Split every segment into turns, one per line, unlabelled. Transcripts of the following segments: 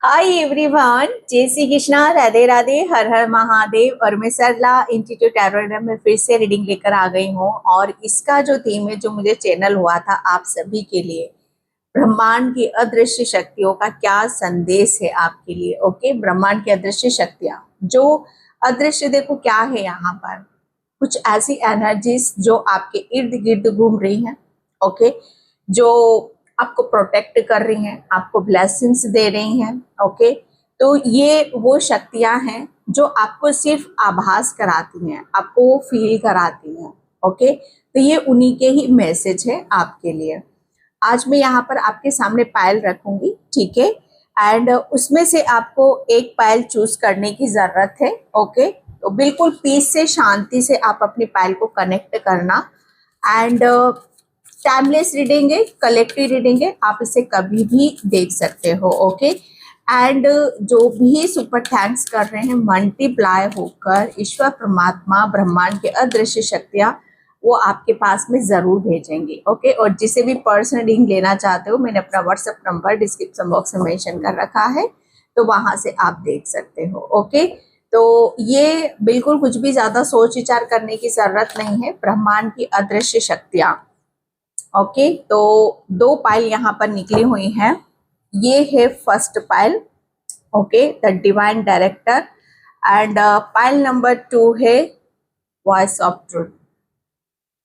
Hi everyone, जय श्री कृष्णा, राधे राधे, हर हर महादेव। और मैं सरला इंस्टीट्यूट टैरोट में फिर से रीडिंग लेकर आ गई हूँ। और इसका जो थीम है, जो मुझे चैनल हुआ था आप सभी के लिए, ब्रह्मांड की अदृश्य शक्तियों का क्या संदेश है आपके लिए। ओके, ब्रह्मांड की अदृश्य शक्तियां जो अदृश्य, देखो क्या है यहाँ पर, कुछ ऐसी एनर्जीज जो आपके इर्द गिर्द घूम रही हैं। ओके, जो आपको प्रोटेक्ट कर रही हैं, आपको ब्लेसिंग्स दे रही हैं। ओके, तो ये वो शक्तियां हैं जो आपको सिर्फ आभास कराती हैं, आपको वो फील कराती हैं। ओके, तो ये उन्हीं के ही मैसेज है आपके लिए। आज मैं यहाँ पर आपके सामने पायल रखूंगी, ठीक है। एंड उसमें से आपको एक पायल चूज करने की जरूरत है। ओके, तो बिल्कुल पीस से, शांति से आप अपनी पायल को कनेक्ट करना। एंड टाइमलेस रीडिंग है, कलेक्टिव रीडिंग है, आप इसे कभी भी देख सकते हो। ओके, एंड जो भी सुपर थैंक्स कर रहे हैं, मल्टीप्लाई होकर ईश्वर परमात्मा ब्रह्मांड के अदृश्य शक्तियां वो आपके पास में जरूर भेजेंगे। ओके, और जिसे भी पर्सनल रीडिंग लेना चाहते हो, मैंने अपना व्हाट्सएप नंबर डिस्क्रिप्शन बॉक्स में मेंशन कर रखा है, तो वहां से आप देख सकते हो। ओके, तो ये बिल्कुल कुछ भी ज्यादा सोच विचार करने की जरूरत नहीं है। ब्रह्मांड की अदृश्य शक्तियां। ओके, तो दो पाइल यहाँ पर निकली हुई हैं। ये है first pile, okay, the divine director. And pile number 2 है वॉइस ऑफ ट्रूथ।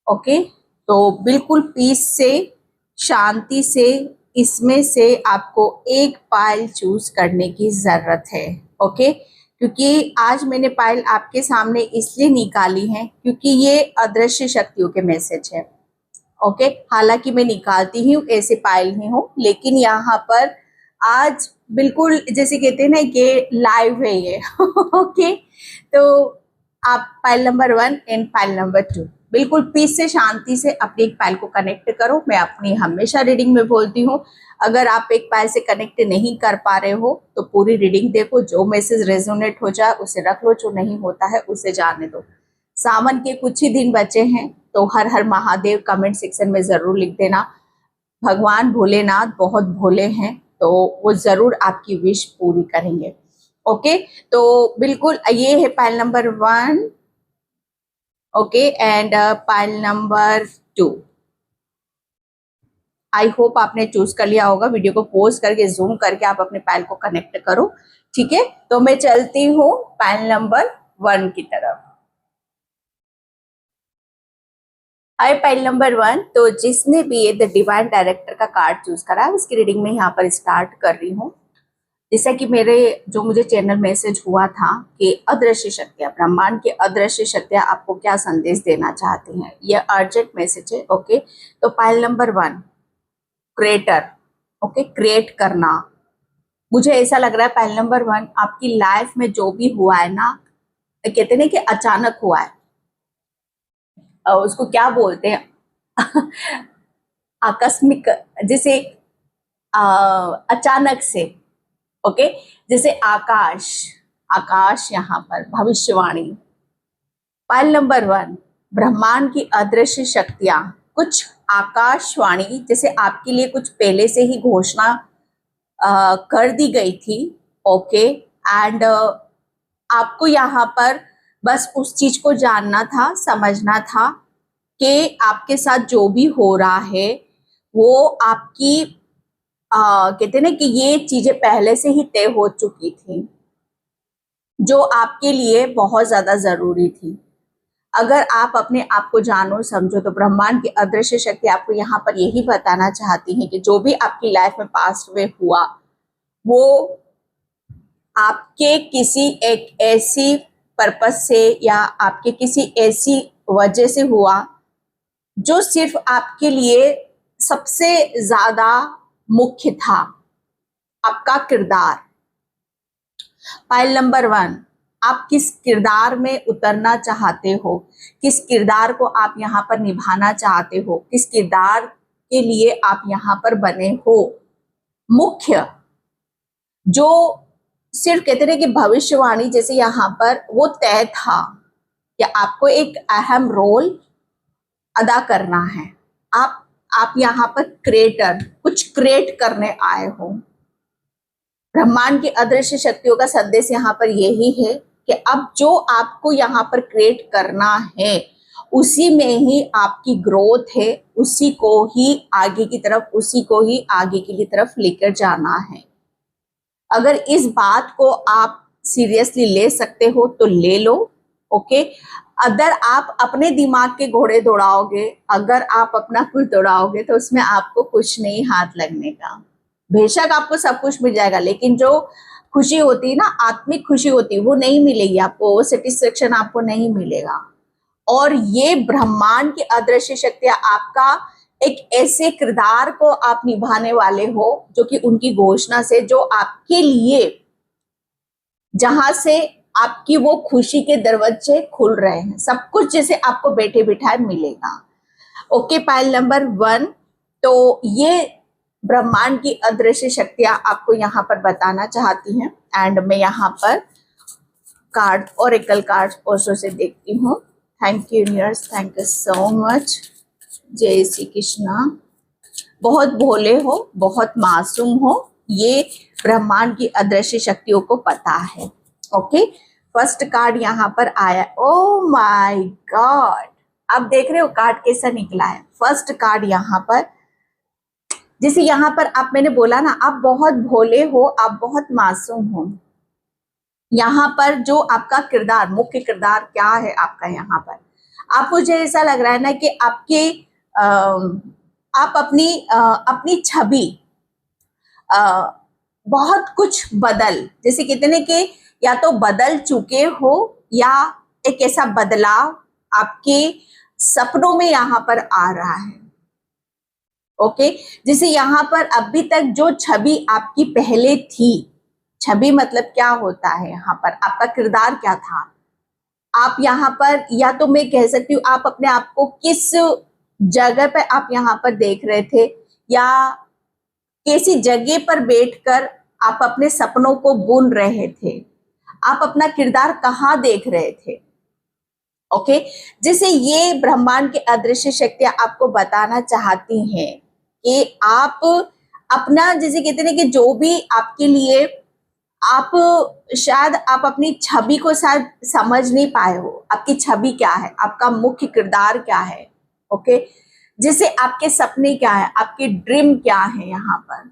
ओके, तो बिल्कुल पीस से, शांति से, इसमें से आपको एक पाइल चूज करने की जरूरत है। ओके, क्योंकि आज मैंने पाइल आपके सामने इसलिए निकाली है क्योंकि ये अदृश्य शक्तियों के मैसेज है। ओके, हालांकि मैं निकालती ही ऐसे पाइल ही हूँ, लेकिन यहाँ पर आज बिल्कुल जैसे कहते हैं ना कि लाइव है ये। ओके, तो आप pile number 1 and pile number 2 बिल्कुल पीस से, शांति से अपनी एक पाइल को कनेक्ट करो। मैं अपनी हमेशा रीडिंग में बोलती हूँ, अगर आप एक पाइल से कनेक्ट नहीं कर पा रहे हो तो पूरी रीडिंग देखो, जो मैसेज रेजोनेट हो जाए उसे रख लो, जो नहीं होता है उसे जाने दो। सावन के कुछ ही दिन बचे हैं, तो हर हर महादेव कमेंट सेक्शन में जरूर लिख देना। भगवान भोलेनाथ बहुत भोले हैं, तो वो जरूर आपकी विश पूरी करेंगे। ओके, तो बिल्कुल ये है pile number 1। Okay, and pile number 2। I hope आपने चूज कर लिया होगा। वीडियो को पॉज करके जूम करके आप अपने पाइल को कनेक्ट करो, ठीक है। तो मैं चलती हूँ पाइल नंबर 1 की तरफ। हाय पाइल नंबर 1, तो जिसने भी ये द डिवाइन डायरेक्टर का कार्ड चूज करा है उसकी रीडिंग में यहाँ पर स्टार्ट कर रही हूँ। जैसा कि मेरे जो मुझे चैनल मैसेज हुआ था कि अदृश्य शक्तियां, ब्रह्मांड की अदृश्य शक्तियां आपको क्या संदेश देना चाहती हैं, ये अर्जेंट मैसेज है। ओके, तो pile number 1, creator. Okay, create करना। मुझे ऐसा लग रहा है पाइल नंबर 1 आपकी लाइफ में जो भी हुआ है ना, कहते ना कि अचानक हुआ है, उसको क्या बोलते हैं, आकस्मिक, जैसे अचानक से। ओके, जैसे आकाश, आकाश यहाँ पर भविष्यवाणी। पाइल नंबर 1, ब्रह्मांड की अदृश्य शक्तियां, कुछ आकाशवाणी, जैसे आपके लिए कुछ पहले से ही घोषणा कर दी गई थी। ओके, एंड आपको यहाँ पर बस उस चीज को जानना था, समझना था कि आपके साथ जो भी हो रहा है वो आपकी कहते ना कि ये चीजें पहले से ही तय हो चुकी थी, जो आपके लिए बहुत ज्यादा जरूरी थी। अगर आप अपने आप को जानो समझो तो ब्रह्मांड की अदृश्य शक्ति आपको यहाँ पर यही बताना चाहती है कि जो भी आपकी लाइफ में पास्ट में हुआ वो आपके किसी एक ऐसी पर्पस से या आपके किसी ऐसी वजह से हुआ जो सिर्फ आपके लिए सबसे ज्यादा मुख्य था, आपका किरदार। पाइल नंबर 1, आप किस किरदार में उतरना चाहते हो, किस किरदार को आप यहाँ पर निभाना चाहते हो, किस किरदार के लिए आप यहाँ पर बने हो मुख्य, जो सिर्फ कहते रहे कि भविष्यवाणी जैसे यहाँ पर वो तय था कि आपको एक अहम रोल अदा करना है। आप यहाँ पर क्रिएटर, कुछ क्रिएट करने आए हो। ब्रह्मांड की अदृश्य शक्तियों का संदेश यहाँ पर यही है कि अब जो आपको यहाँ पर क्रिएट करना है उसी में ही आपकी ग्रोथ है, उसी को ही आगे की तरफ, उसी को ही आगे की तरफ लेकर जाना है। अगर इस बात को आप सीरियसली ले सकते हो तो ले लो, ओके। अगर आप अपने दिमाग के घोड़े दौड़ाओगे, अगर आप अपना कुछ दौड़ाओगे तो उसमें आपको कुछ नहीं हाथ लगने का। बेशक आपको सब कुछ मिल जाएगा, लेकिन जो खुशी होती है ना, आत्मिक खुशी होती है, वो नहीं मिलेगी आपको, वो सेटिस्फेक्शन आपको नहीं मिलेगा। और ये ब्रह्मांड की अदृश्य शक्तियां आपका एक ऐसे किरदार को आप निभाने वाले हो जो कि उनकी घोषणा से, जो आपके लिए, जहां से आपकी वो खुशी के दरवाजे खुल रहे हैं, सब कुछ जैसे आपको बैठे बिठाए मिलेगा। Okay, pile number 1। तो ये ब्रह्मांड की अदृश्य शक्तियां आपको यहाँ पर बताना चाहती हैं। एंड मैं यहाँ पर कार्ड, ओरेकल कार्ड ओशो से देखती हूँ। Thank you universe, thank you so much. जय श्री कृष्णा। बहुत भोले हो, बहुत मासूम हो, ये ब्रह्मांड की अदृश्य शक्तियों को पता है। ओके, फर्स्ट कार्ड यहाँ पर आया। ओ माय गॉड, आप देख रहे हो कार्ड कैसा निकला है। फर्स्ट कार्ड यहाँ पर, जैसे यहाँ पर आप, मैंने बोला ना, आप बहुत भोले हो, आप बहुत मासूम हो। यहाँ पर जो आपका किरदार, मुख्य किरदार क्या है आपका यहाँ पर, आप, मुझे ऐसा लग रहा है ना कि आपके आप अपनी छवि बहुत कुछ बदल, जैसे कितने के या तो बदल चुके हो, या एक ऐसा बदलाव आपके सपनों में यहाँ पर आ रहा है। ओके, जैसे यहाँ पर अभी तक जो छवि आपकी पहले थी, छवि मतलब क्या होता है, यहाँ पर आपका किरदार क्या था, आप यहाँ पर, या तो मैं कह सकती हूँ आप अपने आप को किस जगह पे आप यहाँ पर देख रहे थे, या किसी जगह पर बैठकर आप अपने सपनों को बुन रहे थे, आप अपना किरदार कहाँ देख रहे थे। ओके, जैसे ये ब्रह्मांड की अदृश्य शक्तियां आपको बताना चाहती हैं कि आप अपना, जैसे कहते हैं कि जो भी आपके लिए, आप शायद आप अपनी छवि को शायद समझ नहीं पाए हो, आपकी छवि क्या है, आपका मुख्य किरदार क्या है। ओके, जैसे आपके सपने क्या है, आपके ड्रीम क्या है, यहाँ पर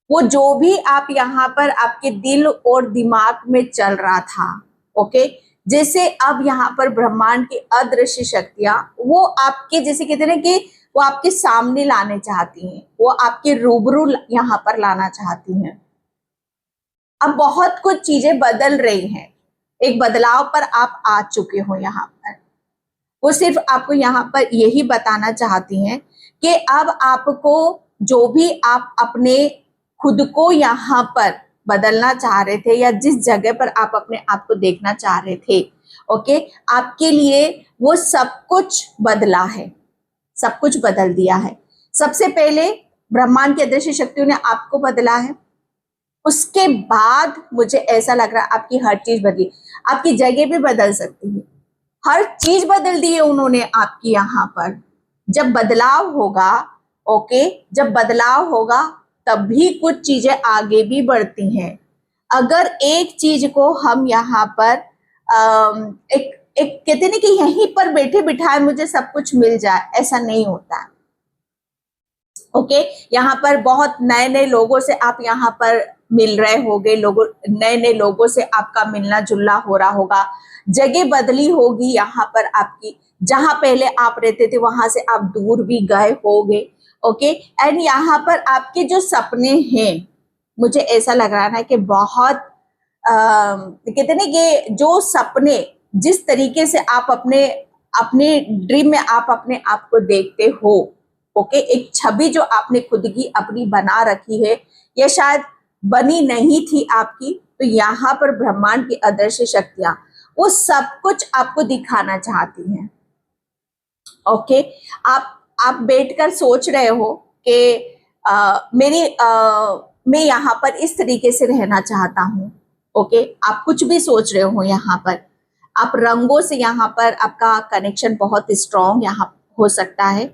वो जो भी आप यहाँ पर आपके दिल और दिमाग में चल रहा था। ओके, जैसे अब यहाँ पर ब्रह्मांड की अदृश्य शक्तियां वो आपके, जैसे कहते हैं कि वो आपके सामने लाने चाहती हैं, वो आपके रूबरू यहाँ पर लाना चाहती हैं। अब बहुत कुछ चीजें बदल रही हैं, एक बदलाव पर आप आ चुके हो यहाँ पर। वो सिर्फ आपको यहाँ पर यही बताना चाहती हैं कि अब आपको जो भी आप अपने खुद को यहाँ पर बदलना चाह रहे थे, या जिस जगह पर आप अपने आप को देखना चाह रहे थे, ओके, आपके लिए वो सब कुछ बदला है, सब कुछ बदल दिया है। सबसे पहले ब्रह्मांड की अदृश्य शक्तियों ने आपको बदला है, उसके बाद मुझे ऐसा लग रहा है आपकी हर चीज बदली, आपकी जगह भी बदल सकती है, हर चीज बदल दी है उन्होंने आपकी यहाँ पर। जब बदलाव होगा, ओके, जब बदलाव होगा तभी कुछ चीजें आगे भी बढ़ती हैं। अगर एक चीज को हम यहाँ पर एक एक कहते हैं कि यहीं पर बैठे बिठाए मुझे सब कुछ मिल जाए, ऐसा नहीं होता है। ओके, यहाँ पर बहुत नए नए लोगों से आप यहाँ पर मिल रहे होगे, लोगों, नए नए लोगों से आपका मिलना जुलना हो रहा होगा, जगह बदली होगी यहाँ पर आपकी, जहां पहले आप रहते थे वहां से आप दूर भी गए होगे। ओके, एंड यहाँ पर आपके जो सपने हैं, मुझे ऐसा लग रहा है कि बहुत कहते हैं कि जो सपने, जिस तरीके से आप अपने अपने ड्रीम में आप अपने आप को देखते हो, ओके, एक छवि जो आपने खुद की अपनी बना रखी है, या शायद बनी नहीं थी आपकी, तो यहाँ पर ब्रह्मांड की अदृश्य शक्तियां वो सब कुछ आपको दिखाना चाहती हैं। ओके, आप बैठकर सोच रहे हो कि मैं यहाँ पर इस तरीके से रहना चाहता हूँ। ओके, आप कुछ भी सोच रहे हो यहाँ पर, आप रंगों से यहाँ पर आपका कनेक्शन बहुत स्ट्रॉन्ग यहाँ हो सकता है,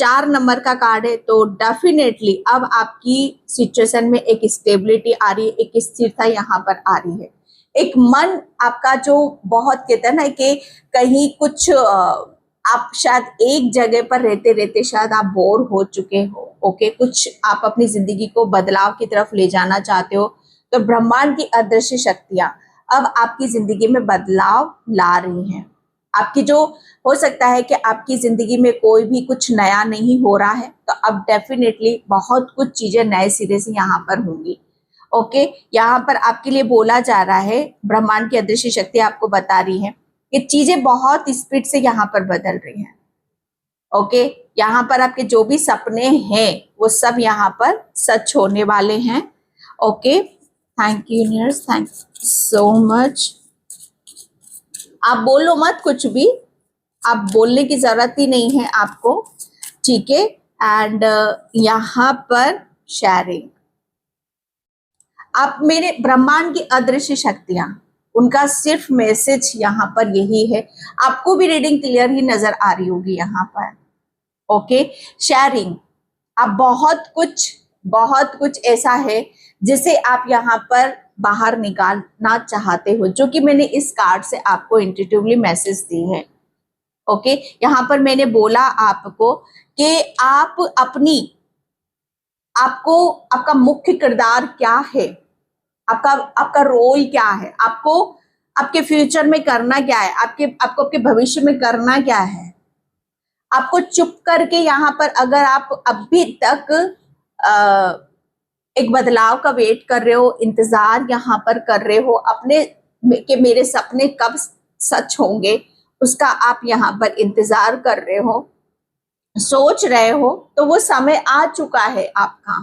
4 नंबर का कार्ड है, तो डेफिनेटली अब आपकी सिचुएशन में एक स्टेबिलिटी आ रही है, एक स्थिरता यहाँ पर आ रही है। एक मन आपका जो बहुत कहते हैं ना कि कहीं कुछ आप शायद एक जगह पर रहते रहते शायद आप बोर हो चुके हो। ओके, कुछ आप अपनी जिंदगी को बदलाव की तरफ ले जाना चाहते हो, तो ब्रह्मांड की अदृश्य शक्तियां अब आपकी जिंदगी में बदलाव ला रही हैं। आपकी जो हो सकता है कि आपकी जिंदगी में कोई भी कुछ नया नहीं हो रहा है, तो अब डेफिनेटली बहुत कुछ चीजें नए सिरे से यहाँ पर होंगी। ओके, यहाँ पर आपके लिए बोला जा रहा है, ब्रह्मांड की अदृश्य शक्ति आपको बता रही है कि चीजें बहुत स्पीड से यहाँ पर बदल रही हैं। ओके, यहाँ पर आपके जो भी सपने हैं वो सब यहाँ पर सच होने वाले हैं। Okay, thank you universe, thank you so much. आप बोलो मत कुछ भी, आप बोलने की जरूरत ही नहीं है आपको, ठीक है। एंड यहाँ पर शेयरिंग, आप मेरे ब्रह्मांड की अदृश्य शक्तियां, उनका सिर्फ मैसेज यहाँ पर यही है। आपको भी रीडिंग क्लियर ही नजर आ रही होगी यहाँ पर। ओके, शेयरिंग, आप बहुत कुछ ऐसा है जिसे आप यहाँ पर बाहर निकालना चाहते हो, जो कि मैंने इस कार्ड से आपको इंट्यूटिवली मैसेज दी है। ओके, यहाँ पर मैंने बोला आपको कि आपको आपका मुख्य किरदार क्या है, आपका रोल क्या है, आपको आपके फ्यूचर में करना क्या है, आपको आपके भविष्य में करना क्या है। आपको चुप करके यहाँ पर अगर आप अभी तक एक बदलाव का वेट कर रहे हो, इंतजार यहाँ पर कर रहे हो अपने कि मेरे सपने कब सच होंगे, उसका आप यहाँ पर इंतजार कर रहे हो, सोच रहे हो, तो वो समय आ चुका है आपका।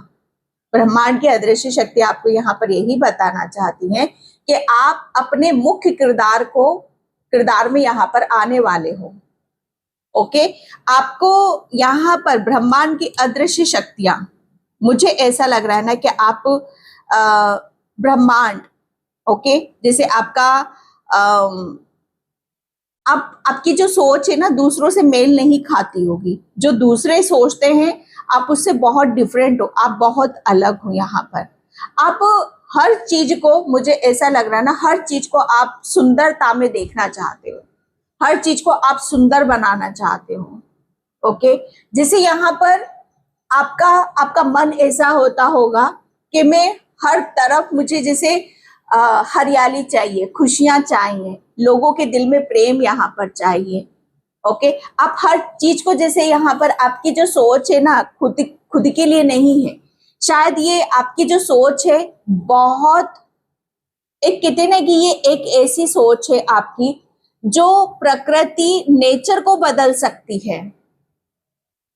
ब्रह्मांड की अदृश्य शक्ति आपको यहाँ पर यही बताना चाहती है कि आप अपने मुख्य किरदार में यहाँ पर आने वाले हो। ओके, आपको यहाँ पर ब्रह्मांड की अदृश्य शक्तियां, मुझे ऐसा लग रहा है ना कि आप ब्रह्मांड, ओके, जैसे आपकी जो सोच है ना दूसरों से मेल नहीं खाती होगी। जो दूसरे सोचते हैं आप उससे बहुत डिफरेंट हो, आप बहुत अलग हो। यहाँ पर आप हर चीज को, मुझे ऐसा लग रहा है ना, हर चीज को आप सुंदरता में देखना चाहते हो, हर चीज को आप सुंदर बनाना चाहते हो। ओके, जैसे यहाँ पर आपका मन ऐसा होता होगा कि मैं हर तरफ, मुझे जैसे हरियाली चाहिए, खुशियां चाहिए, लोगों के दिल में प्रेम यहाँ पर चाहिए। ओके, आप हर चीज को, जैसे यहाँ पर आपकी जो सोच है ना खुद के लिए नहीं है, शायद ये आपकी जो सोच है बहुत, एक कहते ना कि ये एक ऐसी सोच है आपकी जो प्रकृति, नेचर को बदल सकती है।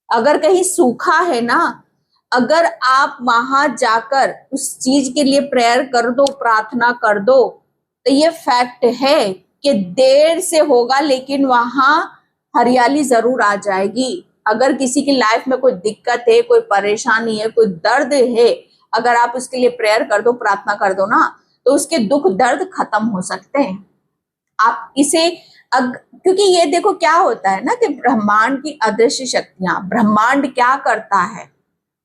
अगर कहीं सूखा है ना, अगर आप वहां जाकर उस चीज के लिए प्रेयर कर दो, प्रार्थना कर दो, तो ये फैक्ट है कि देर से होगा लेकिन वहां हरियाली जरूर आ जाएगी। अगर किसी की लाइफ में कोई दिक्कत है, कोई परेशानी है, कोई दर्द है, अगर आप उसके लिए प्रेयर कर दो, प्रार्थना कर दो ना, तो उसके दुख दर्द खत्म हो सकते हैं। आप इसे क्योंकि ये देखो क्या होता है ना कि ब्रह्मांड की अदृश्य शक्तियां, ब्रह्मांड क्या करता है,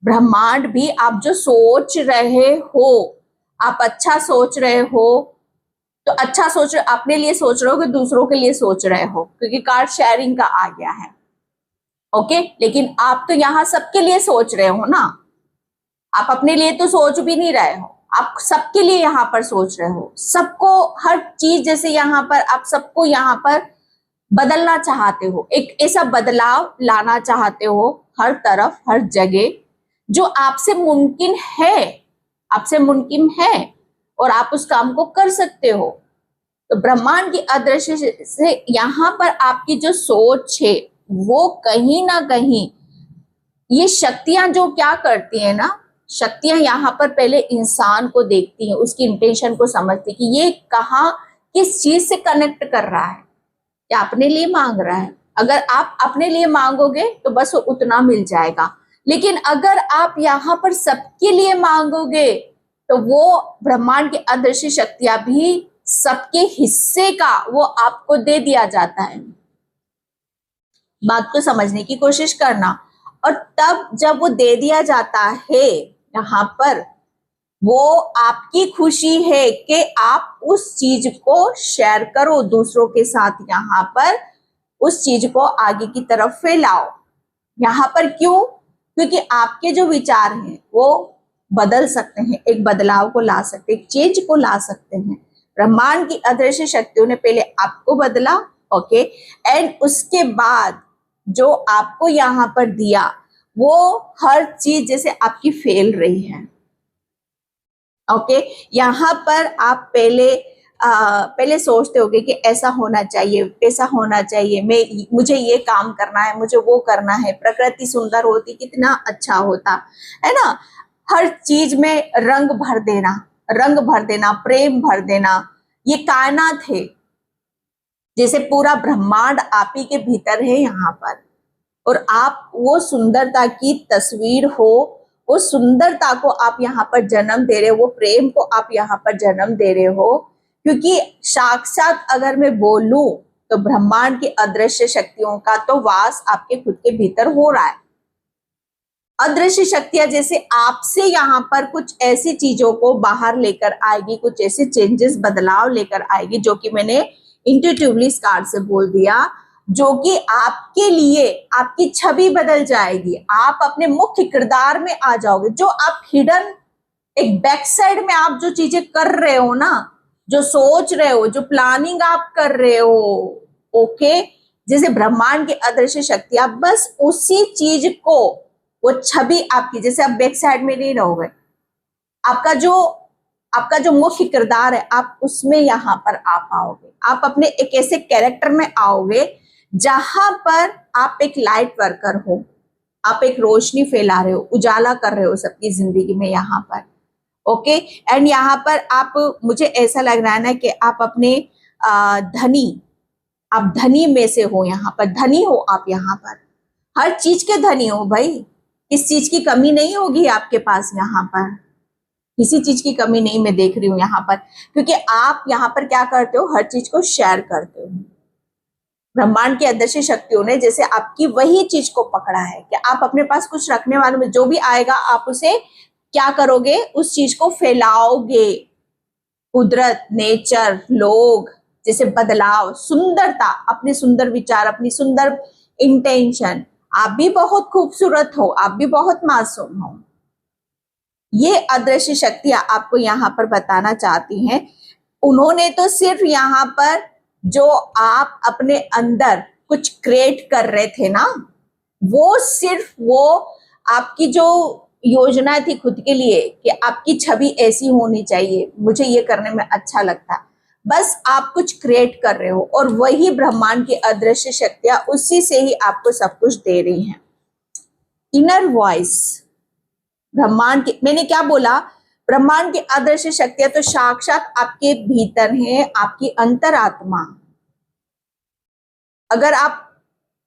ब्रह्मांड भी आप जो सोच रहे हो, आप अच्छा सोच रहे हो, तो अच्छा सोच रहे, अपने लिए सोच रहे हो कि दूसरों के लिए सोच रहे हो, क्योंकि कार्ड शेयरिंग का आ गया है। ओके, लेकिन आप तो यहाँ सबके लिए सोच रहे हो ना, आप अपने लिए तो सोच भी नहीं रहे हो, आप सबके लिए यहाँ पर सोच रहे हो, सबको, हर चीज, जैसे यहाँ पर आप सबको यहाँ पर बदलना चाहते हो, एक ऐसा बदलाव लाना चाहते हो हर तरफ, हर जगह, जो आपसे मुमकिन है और आप उस काम को कर सकते हो। तो ब्रह्मांड की अदृश्य से यहाँ पर आपकी जो सोच है वो कहीं ना कहीं, ये शक्तियां जो क्या करती है ना, शक्तियां यहाँ पर पहले इंसान को देखती हैं, उसकी इंटेंशन को समझती कि ये कहाँ किस चीज से कनेक्ट कर रहा है, या अपने लिए मांग रहा है। अगर आप अपने लिए मांगोगे तो बस उतना मिल जाएगा, लेकिन अगर आप यहाँ पर सबके लिए मांगोगे तो वो ब्रह्मांड की अदृश्य शक्तियां भी सबके हिस्से का वो आपको दे दिया जाता है। बात को समझने की कोशिश करना। और तब जब वो दे दिया जाता है यहाँ पर, वो आपकी खुशी है कि आप उस चीज को शेयर करो दूसरों के साथ, यहाँ पर उस चीज को आगे की तरफ फैलाओ। यहाँ पर क्यों? क्योंकि आपके जो विचार हैं वो बदल सकते हैं, एक बदलाव को ला सकते हैं, एक चेंज को ला सकते हैं। ब्रह्मांड की अदृश्य शक्तियों ने पहले आपको बदला, ओके, एंड उसके बाद जो आपको यहाँ पर दिया वो हर चीज जैसे आपकी फैल रही है, ओके। यहाँ पर आप पहले सोचते होगे कि ऐसा होना चाहिए, ऐसा होना चाहिए, मुझे ये काम करना है, मुझे वो करना है, प्रकृति सुंदर होती कितना अच्छा होता है ना। हर चीज में रंग भर देना, रंग भर देना, प्रेम भर देना, ये कायनात है, जैसे पूरा ब्रह्मांड आप ही के भीतर है यहाँ पर, और आप वो सुंदरता की तस्वीर हो, वो सुंदरता को आप यहाँ पर जन्म दे रहे हो, वो प्रेम को आप यहाँ पर जन्म दे रहे हो। क्योंकि साक्षात अगर मैं बोलूं तो ब्रह्मांड की अदृश्य शक्तियों का तो वास आपके खुद के भीतर हो रहा है। अदृश्य शक्तियां जैसे आपसे यहाँ पर कुछ ऐसी चीजों को बाहर लेकर आएगी, कुछ ऐसे चेंजेस, बदलाव लेकर आएगी, जो कि मैंने इंट्यूटिवली स्टार से बोल दिया, जो कि आपके लिए आपकी छवि बदल जाएगी, आप अपने मुख्य किरदार में आ जाओगे। जो आप हिडन एक बैक साइड में आप जो चीजें कर रहे हो ना, जो सोच रहे हो, जो प्लानिंग आप कर रहे हो, ओके, जैसे ब्रह्मांड की अदृश्य शक्तियां बस उसी चीज को, वो छवि आपकी, जैसे आप बैक साइड में नहीं रहोगे, आपका जो मुख्य किरदार है आप उसमें यहाँ पर आ पाओगे। आप अपने एक ऐसे कैरेक्टर में आओगे जहां पर आप एक लाइट वर्कर हो, आप एक रोशनी फैला रहे हो, उजाला कर रहे हो सबकी जिंदगी में यहाँ पर, ओके। एंड यहाँ पर आप, मुझे ऐसा लग रहा है ना कि आप अपने आप धनी में से हो, यहाँ पर धनी हो आप, यहाँ पर हर चीज के धनी हो भाई, किस चीज की कमी नहीं होगी आपके पास, यहाँ पर किसी चीज की कमी नहीं मैं देख रही हूँ यहाँ पर, क्योंकि आप यहाँ पर क्या करते हो, हर चीज को शेयर करते हो। ब्रह्मांड की अदृश्य शक्तियों ने जैसे आपकी वही चीज को पकड़ा है कि आप अपने पास कुछ रखने वालों में जो भी आएगा आप उसे क्या करोगे, उस चीज को फैलाओगे। कुदरत, नेचर, लोग, जैसे बदलाव, सुंदरता, अपने सुंदर विचार, अपनी सुंदर इंटेंशन, आप भी बहुत खूबसूरत हो, आप भी बहुत मासूम हो। ये अदृश्य शक्तियां आपको यहाँ पर बताना चाहती हैं। उन्होंने तो सिर्फ यहाँ पर जो आप अपने अंदर कुछ क्रिएट कर रहे थे ना, वो सिर्फ वो आपकी जो योजना थी खुद के लिए कि आपकी छवि ऐसी होनी चाहिए, मुझे ये करने में अच्छा लगता, बस आप कुछ क्रिएट कर रहे हो, और वही ब्रह्मांड की अदृश्य शक्तियां उसी से ही आपको सब कुछ दे रही हैं। इनर वॉइस, ब्रह्मांड की, मैंने क्या बोला, ब्रह्मांड की अदृश्य शक्तियां तो साक्षात आपके भीतर हैं, आपकी अंतरात्मा। अगर आप,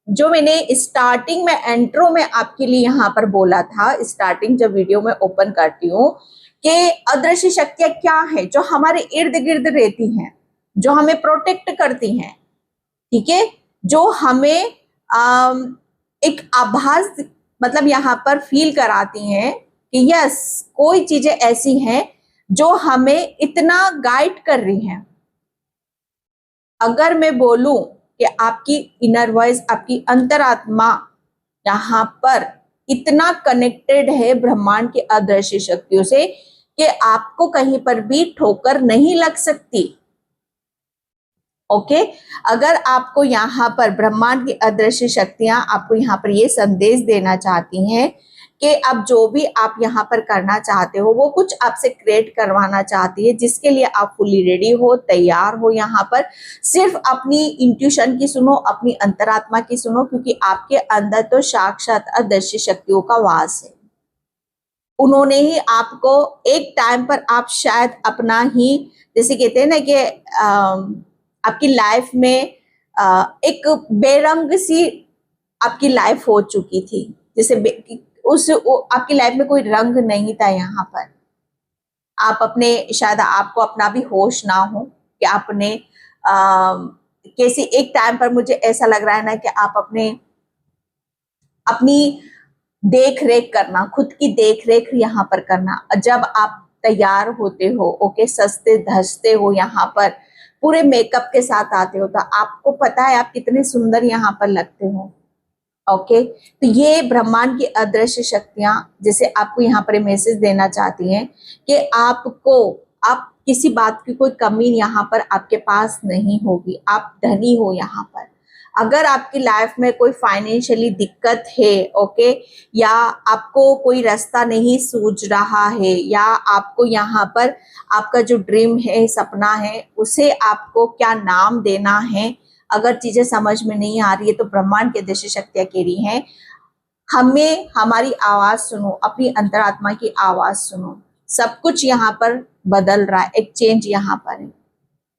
जो मैंने स्टार्टिंग में एंट्रो में आपके लिए यहाँ पर बोला था, स्टार्टिंग जब वीडियो में ओपन करती हूँ, कि अदृश्य शक्तियां क्या है, जो हमारे इर्द गिर्द रहती हैं, जो हमें प्रोटेक्ट करती हैं, ठीक है, जो हमें एक आभास, मतलब यहाँ पर फील कराती हैं कि यस, कोई चीजें ऐसी हैं जो हमें इतना गाइड कर रही हैं। अगर मैं बोलूं कि आपकी इनर वॉइस, आपकी अंतरात्मा यहाँ पर इतना कनेक्टेड है ब्रह्मांड की अदृश्य शक्तियों से कि आपको कहीं पर भी ठोकर नहीं लग सकती, ओके। अगर आपको यहाँ पर ब्रह्मांड की अदृश्य शक्तियां आपको यहाँ पर ये संदेश देना चाहती हैं कि अब जो भी आप यहाँ पर करना चाहते हो, वो कुछ आपसे क्रिएट करवाना चाहती है, जिसके लिए आप फुली रेडी हो, तैयार हो, यहाँ पर सिर्फ अपनी इंट्यूशन की सुनो, अपनी अंतरात्मा की सुनो, क्योंकि आपके अंदर तो साक्षात अदृश्य शक्तियों का वास है। उन्होंने ही आपको एक टाइम पर, आप शायद अपना ही, जैसे कहते हैं ना कि आपकी लाइफ में एक बेरंग सी आपकी लाइफ हो चुकी थी, जैसे आपकी लाइफ में कोई रंग नहीं था। यहाँ पर आप अपने, शायद आपको अपना भी होश ना हो कि आपने कैसी, एक टाइम पर मुझे ऐसा लग रहा है ना कि आप अपनी देख रेख करना, खुद की देख रेख यहाँ पर करना। जब आप तैयार होते हो, ओके, सजते धजते हो, यहाँ पर पूरे मेकअप के साथ आते हो, तो आपको पता है आप कितने सुंदर यहाँ पर लगते हो। ओके, तो ये ब्रह्मांड की अदृश्य शक्तियां जैसे आपको यहाँ पर मैसेज देना चाहती हैं कि आप किसी बात की कोई कमी यहाँ पर आपके पास नहीं होगी, आप धनी हो यहाँ पर। अगर आपकी लाइफ में कोई फाइनेंशियली दिक्कत है, ओके, या आपको कोई रास्ता नहीं सूझ रहा है, या आपको यहाँ पर आपका जो ड्रीम है, सपना है, उसे आपको क्या नाम देना है, अगर चीजें समझ में नहीं आ रही है, तो ब्रह्मांड की अदृश्य शक्तियां कह रही हैं हमें हमारी आवाज सुनो, अपनी अंतरात्मा की आवाज सुनो। सब कुछ यहाँ पर बदल रहा है, एक चेंज यहाँ पर है।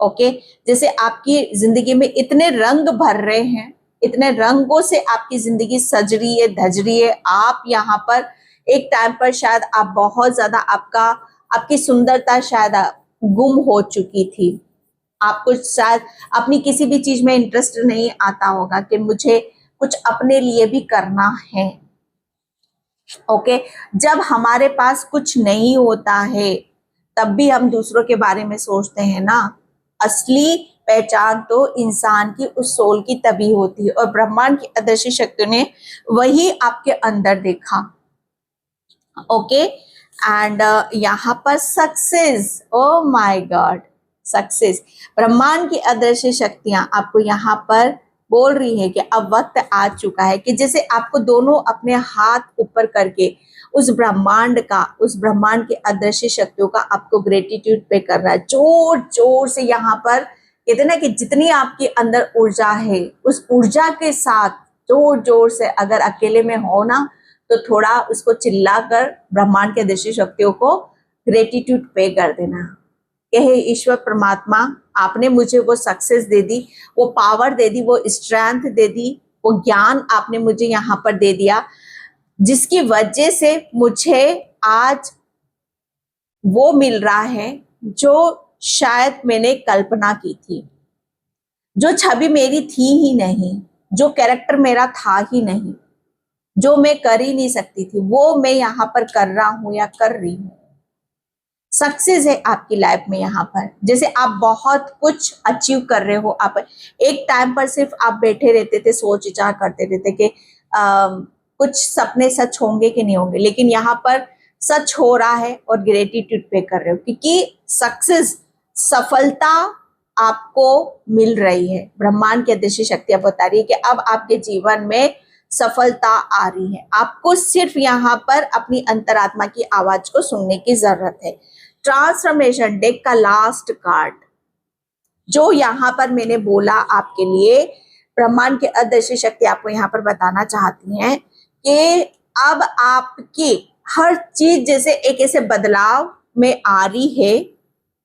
ओके, जैसे आपकी जिंदगी में इतने रंग भर रहे हैं, इतने रंगों से आपकी जिंदगी सज रही है, धज रही है। आप यहाँ पर एक टाइम पर शायद आप बहुत ज्यादा आपकी सुंदरता शायद गुम हो चुकी थी। आपको शायद अपनी किसी भी चीज में इंटरेस्ट नहीं आता होगा कि मुझे कुछ अपने लिए भी करना है। ओके, जब हमारे पास कुछ नहीं होता है तब भी हम दूसरों के बारे में सोचते हैं ना। असली पहचान तो इंसान की उस सोल की तभी होती है, और ब्रह्मांड की अदृश्य शक्तियों ने वही आपके अंदर देखा। ओके, एंड यहाँ पर success, oh my God, success, ब्रह्मांड की अदृश्य शक्तियां आपको यहाँ पर बोल रही है कि अब वक्त आ चुका है कि जैसे आपको दोनों अपने हाथ ऊपर करके उस ब्रह्मांड की अदृश्य शक्तियों का आपको ग्रेटिट्यूड पे करना है। जोर जोर से यहाँ पर कहते ना कि जितनी आपके अंदर ऊर्जा है, उस ऊर्जा के साथ जोर जोर से, अगर अकेले में हो ना तो थोड़ा उसको चिल्लाकर ब्रह्मांड के अदृश्य शक्तियों को ग्रेटिट्यूड पे कर देना। हे ईश्वर परमात्मा, आपने मुझे वो सक्सेस दे दी, वो पावर दे दी, वो स्ट्रेंथ दे दी, वो ज्ञान आपने मुझे यहाँ पर दे दिया, जिसकी वजह से मुझे आज वो मिल रहा है जो शायद मैंने कल्पना की थी, जो छवि मेरी थी ही नहीं, जो कैरेक्टर मेरा था ही नहीं, जो मैं कर ही नहीं सकती थी, वो मैं यहाँ पर कर रहा हूं या कर रही हूं। सक्सेस है आपकी लाइफ में यहाँ पर। जैसे आप बहुत कुछ अचीव कर रहे हो, आप एक टाइम पर सिर्फ आप बैठे रहते थे, सोच विचार करते रहते कि कुछ सपने सच होंगे कि नहीं होंगे, लेकिन यहाँ पर सच हो रहा है और ग्रेटिट्यूड पे कर रहे हो, क्योंकि सक्सेस, सफलता आपको मिल रही है। ब्रह्मांड की अदृश्य शक्तियां बता रही है कि अब आपके जीवन में सफलता आ रही है। आपको सिर्फ यहाँ पर अपनी अंतरात्मा की आवाज को सुनने की जरूरत है। ट्रांसफॉर्मेशन डेक का लास्ट कार्ड जो यहाँ पर मैंने बोला आपके लिए, ब्रह्मांड की अदृश्य शक्ति आपको यहाँ पर बताना चाहती हैं कि अब आपकी हर चीज जैसे एक ऐसे बदलाव में आ रही है।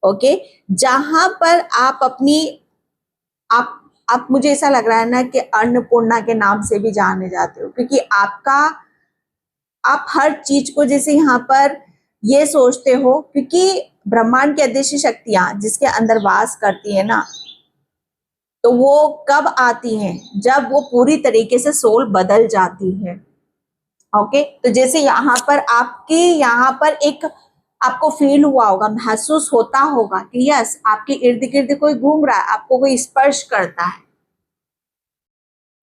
ओके, जहां पर आप अपनी आप मुझे ऐसा लग रहा है ना कि अन्नपूर्णा के नाम से भी जाने जाते हो, क्योंकि आप हर चीज को जैसे यहाँ पर ये सोचते हो, क्योंकि ब्रह्मांड की अदृश्य शक्तियां जिसके अंदर वास करती है ना, तो वो कब आती हैं? जब वो पूरी तरीके से सोल बदल जाती है। ओके, तो जैसे यहाँ पर एक आपको फील हुआ होगा, महसूस होता होगा कि यस, आपके इर्द गिर्द कोई घूम रहा है, आपको कोई स्पर्श करता है।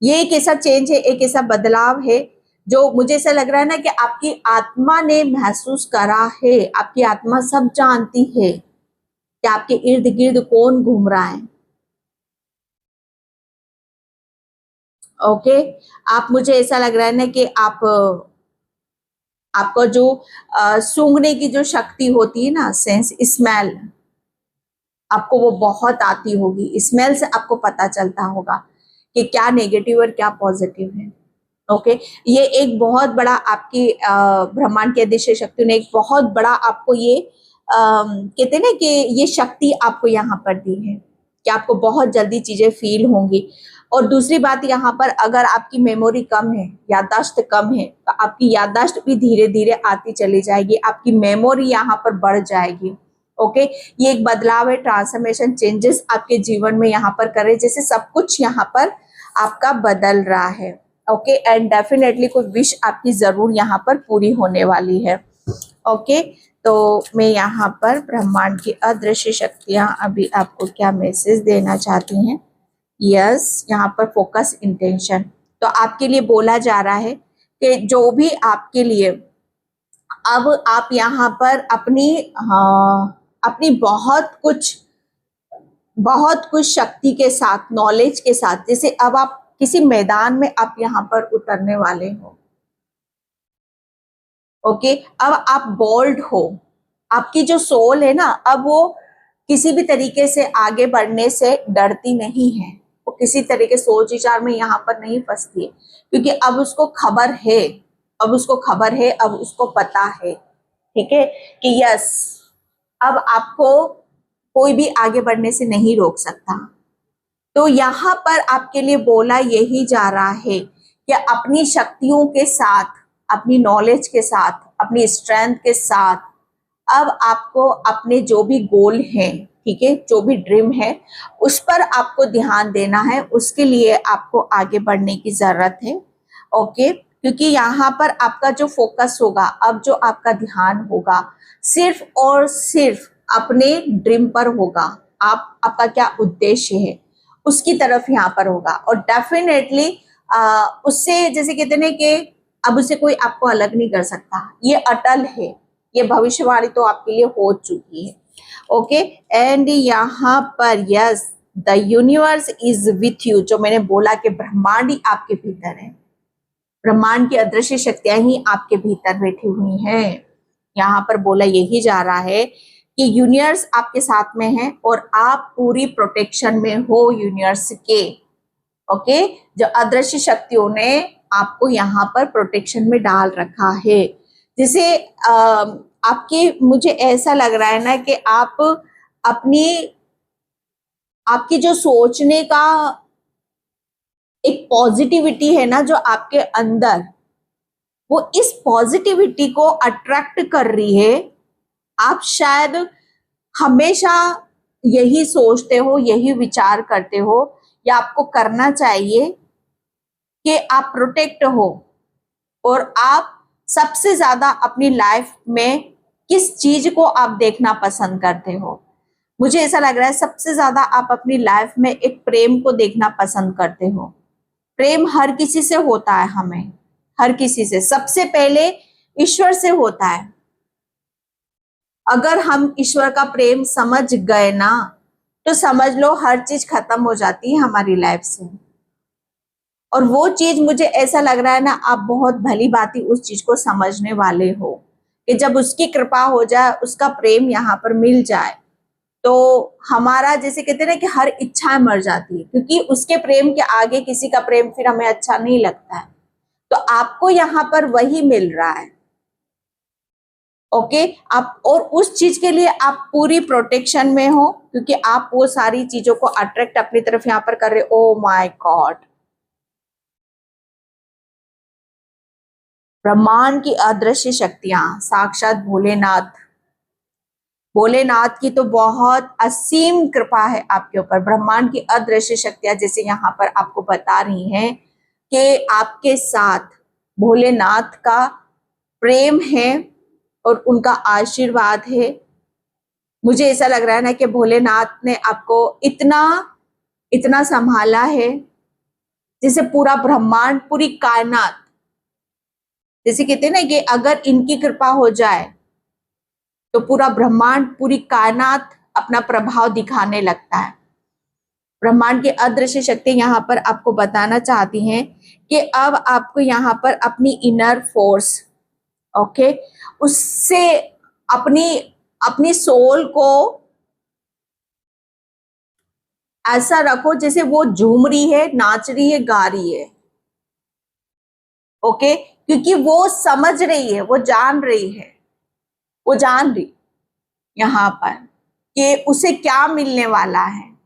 ये एक ऐसा चेंज है, एक ऐसा बदलाव है जो मुझे ऐसा लग रहा है ना कि आपकी आत्मा ने महसूस करा है। आपकी आत्मा सब जानती है कि आपके इर्द गिर्द कौन घूम रहा है। ओके, आप मुझे ऐसा लग रहा है ना कि आपको जो सूंघने की जो शक्ति होती है ना, सेंस, स्मेल, आपको वो बहुत आती होगी। स्मेल से आपको पता चलता होगा कि क्या नेगेटिव और क्या पॉजिटिव है। ओके, ये एक बहुत बड़ा आपकी ब्रह्मांड की अदृश्य शक्ति ने एक बहुत बड़ा आपको ये कहते हैं ना कि ये शक्ति आपको यहाँ पर दी है कि आपको बहुत जल्दी चीजें फील होंगी। और दूसरी बात, यहाँ पर अगर आपकी मेमोरी कम है, याददाश्त कम है, तो आपकी याददाश्त भी धीरे धीरे आती चली जाएगी, आपकी मेमोरी यहाँ पर बढ़ जाएगी। ओके, ये एक बदलाव है, ट्रांसफॉर्मेशन, चेंजेस आपके जीवन में यहाँ पर करे, जैसे सब कुछ यहाँ पर आपका बदल रहा है। ओके, एंड डेफिनेटली कोई विश आपकी जरूर यहाँ पर पूरी होने वाली है। ओके, तो मैं यहाँ पर ब्रह्मांड की अदृश्य शक्तियाँ अभी आपको क्या मैसेज देना चाहती हैं। यस, यहाँ पर फोकस इंटेंशन, तो आपके लिए बोला जा रहा है कि जो भी आपके लिए अब आप यहाँ पर अपनी बहुत कुछ शक्ति के साथ, नॉलेज के साथ, जैसे अब आप किसी मैदान में आप यहाँ पर उतरने वाले हो। ओके, अब आप बोल्ड हो, आपकी जो सोल है ना, अब वो किसी भी तरीके से आगे बढ़ने से डरती नहीं है, वो किसी तरीके सोच विचार में यहाँ पर नहीं फंसती है, क्योंकि अब उसको खबर है, अब उसको पता है, ठीक है, कि यस, अब आपको कोई भी आगे बढ़ने से नहीं रोक सकता। तो यहाँ पर आपके लिए बोला यही जा रहा है कि अपनी शक्तियों के साथ, अपनी नॉलेज के साथ, अपनी स्ट्रेंथ के साथ, अब आपको अपने जो भी गोल हैं, ठीक है, जो भी ड्रीम है, उस पर आपको ध्यान देना है, उसके लिए आपको आगे बढ़ने की जरूरत है। ओके, क्योंकि यहाँ पर आपका जो फोकस होगा, अब जो आपका ध्यान होगा, सिर्फ और सिर्फ अपने ड्रीम पर होगा। आपका क्या उद्देश्य है उसकी तरफ यहाँ पर होगा, और डेफिनेटली उससे, जैसे कहते हैं कि अब उससे कोई आपको अलग नहीं कर सकता, ये अटल है, ये भविष्यवाणी तो आपके लिए हो चुकी है। ओके, एंड यहाँ पर yes, the universe is with you, जो मैंने बोला कि ब्रह्मांड ही आपके भीतर है, ब्रह्मांड की अदृश्य शक्तियां ही आपके भीतर बैठी हुई हैं। यहाँ पर बोला यही जा रहा है कि यूनिवर्स आपके साथ में है और आप पूरी प्रोटेक्शन में हो यूनिवर्स के। ओके, जो अदृश्य शक्तियों ने आपको यहाँ पर प्रोटेक्शन में डाल रखा है। जैसे आपके, मुझे ऐसा लग रहा है ना कि आप आपकी जो सोचने का एक पॉजिटिविटी है ना जो आपके अंदर, वो इस पॉजिटिविटी को अट्रैक्ट कर रही है। आप शायद हमेशा यही सोचते हो, यही विचार करते हो, या आपको करना चाहिए कि आप प्रोटेक्ट हो, और आप सबसे ज्यादा अपनी लाइफ में किस चीज को आप देखना पसंद करते हो। मुझे ऐसा लग रहा है सबसे ज्यादा आप अपनी लाइफ में एक प्रेम को देखना पसंद करते हो। प्रेम हर किसी से होता है, हमें हर किसी से, सबसे पहले ईश्वर से होता है। अगर हम ईश्वर का प्रेम समझ गए ना, तो समझ लो हर चीज खत्म हो जाती है हमारी लाइफ से। और वो चीज, मुझे ऐसा लग रहा है ना, आप बहुत भली भांति उस चीज को समझने वाले हो कि जब उसकी कृपा हो जाए, उसका प्रेम यहाँ पर मिल जाए, तो हमारा, जैसे कहते हैं ना कि हर इच्छा मर जाती है, क्योंकि उसके प्रेम के आगे किसी का प्रेम फिर हमें अच्छा नहीं लगता है। तो आपको यहाँ पर वही मिल रहा है। ओके, आप, और उस चीज के लिए आप पूरी प्रोटेक्शन में हो, क्योंकि आप वो सारी चीजों को अट्रैक्ट अपनी तरफ यहाँ पर कर रहे हो। ओ माय गॉड, ब्रह्मांड की अदृश्य शक्तियां, साक्षात भोलेनाथ की तो बहुत असीम कृपा है आपके ऊपर। ब्रह्मांड की अदृश्य शक्तियां जैसे यहाँ पर आपको बता रही हैं कि आपके साथ भोलेनाथ का प्रेम है और उनका आशीर्वाद है। मुझे ऐसा लग रहा है ना कि भोलेनाथ ने आपको इतना इतना संभाला है, जैसे पूरा ब्रह्मांड, पूरी कायनात, जैसे कहते हैं ना कि अगर इनकी कृपा हो जाए तो पूरा ब्रह्मांड, पूरी कायनात अपना प्रभाव दिखाने लगता है। ब्रह्मांड की अदृश्य शक्ति यहाँ पर आपको बताना चाहती हैं कि अब आपको यहाँ पर अपनी इनर फोर्स, ओके, उससे अपनी सोल को ऐसा रखो जैसे वो झूम रही है, नाच रही है, गा रही है। ओके, क्योंकि वो समझ रही है, वो जान रही यहाँ पर कि उसे क्या मिलने वाला है,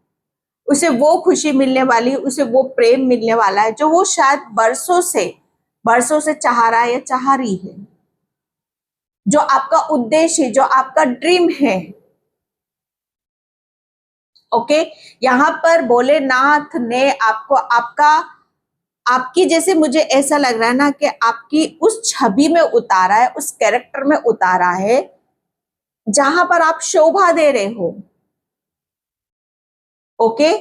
उसे वो खुशी मिलने वाली, उसे वो प्रेम मिलने वाला है जो वो शायद बरसों से चाह रहा है या चाह रही है। जो आपका उद्देश्य है, जो आपका ड्रीम है। ओके, यहाँ पर भोलेनाथ ने आपको आपकी जैसे मुझे ऐसा लग रहा है ना कि आपकी उस छवि में उतारा है, उस कैरेक्टर में उतारा है जहां पर आप शोभा दे रहे हो। ओके,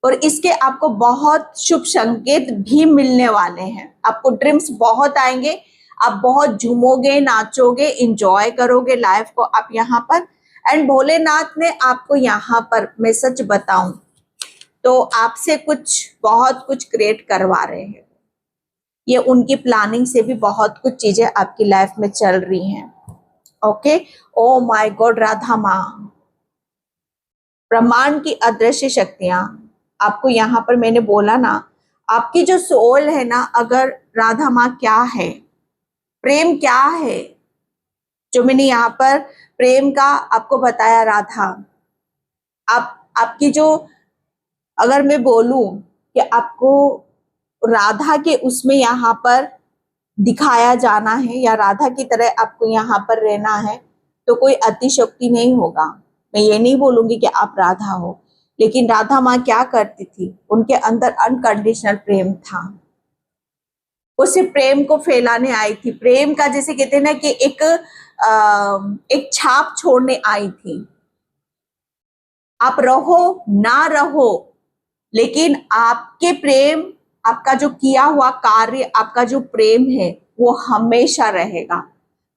और इसके आपको बहुत शुभ संकेत भी मिलने वाले हैं। आपको ड्रीम्स बहुत आएंगे, आप बहुत झूमोगे, नाचोगे, इंजॉय करोगे लाइफ को आप यहाँ पर। एंड भोलेनाथ ने आपको यहाँ पर, मैं सच बताऊं तो आपसे बहुत कुछ क्रिएट करवा रहे हैं। ये उनकी प्लानिंग से भी बहुत कुछ चीजें आपकी लाइफ में चल रही हैं। Okay, oh my God, Radha माँ, ब्रह्मांड की अदृश्य शक्तियां आपको यहाँ पर, मैंने बोला ना, आपकी जो सोल है ना, अगर राधा माँ क्या है, प्रेम क्या है, जो मैंने यहाँ पर प्रेम का आपको बताया, राधा आपकी जो, अगर मैं बोलूं कि आपको राधा के उसमें यहाँ पर दिखाया जाना है या राधा की तरह आपको यहाँ पर रहना है, तो कोई अतिशयोक्ति नहीं होगा। मैं ये नहीं बोलूंगी कि आप राधा हो, लेकिन राधा माँ क्या करती थी, उनके अंदर अनकंडीशनल प्रेम था। वो सिर्फ प्रेम को फैलाने आई थी, प्रेम का जैसे कहते हैं ना कि एक छाप छोड़ने आई थी। आप रहो ना रहो, लेकिन आपके प्रेम, आपका जो किया हुआ कार्य, आपका जो प्रेम है वो हमेशा रहेगा।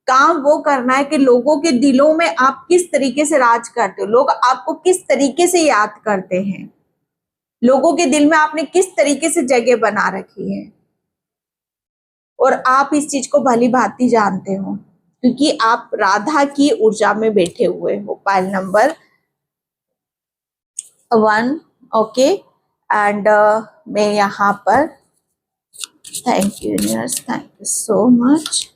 काम वो करना है कि लोगों के दिलों में आप किस तरीके से राज करते हो, लोग आपको किस तरीके से याद करते हैं, लोगों के दिल में आपने किस तरीके से जगह बना रखी है, और आप इस चीज को भली भांति जानते हो, क्योंकि आप राधा की ऊर्जा में बैठे हुए हो। Pile number 1, okay. एंड मैं यहाँ पर, thank you universe, thank you so much.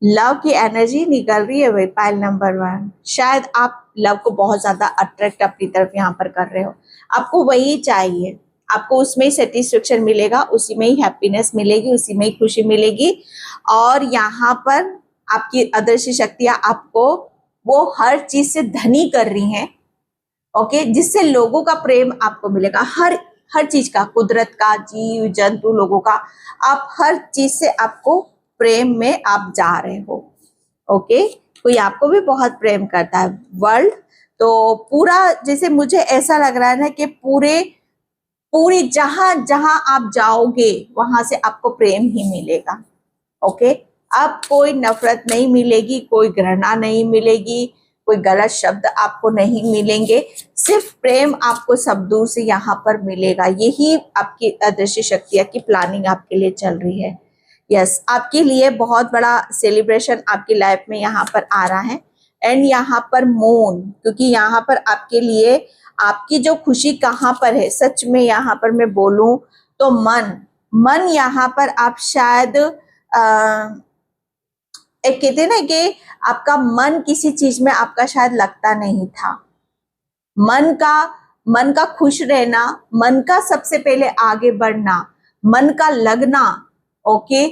Love की एनर्जी निकल रही है भाई, पाइल नंबर 1। शायद आप लव को बहुत ज्यादा अट्रैक्ट अपनी तरफ यहाँ पर कर रहे हो, आपको वही चाहिए, आपको उसमें ही सेटिस्फेक्शन मिलेगा, उसी में ही हैप्पीनेस मिलेगी, उसी में ही खुशी मिलेगी। और यहाँ पर आपकी अदृश्य शक्तियां आपको वो हर चीज से धनी कर रही हैं, ओके, जिससे लोगों का प्रेम आपको मिलेगा, हर चीज का, कुदरत का, जीव जंतु, लोगों का, आप हर चीज से आपको प्रेम में आप जा रहे हो। ओके, कोई आपको भी बहुत प्रेम करता है, वर्ल्ड तो पूरा, जैसे मुझे ऐसा लग रहा है ना कि पूरी जहां जहां आप जाओगे वहां से आपको प्रेम ही मिलेगा। ओके, अब कोई नफरत नहीं मिलेगी, कोई घृणा नहीं मिलेगी, कोई गलत शब्द आपको नहीं मिलेंगे, सिर्फ प्रेम आपको सब दूर से यहाँ पर मिलेगा। यही आपकी अदृश्य शक्तियां की प्लानिंग आपके लिए चल रही है। यस, आपके लिए बहुत बड़ा सेलिब्रेशन आपकी लाइफ में यहाँ पर आ रहा है। एंड यहाँ पर मून, क्योंकि यहाँ पर आपके लिए आपकी जो खुशी कहाँ पर है, सच में यहाँ पर मैं बोलूं तो मन यहाँ पर आप शायद एक कहते हैं ना कि आपका मन किसी चीज में आपका शायद लगता नहीं था। मन का खुश रहना, मन का सबसे पहले आगे बढ़ना, मन का लगना, ओके,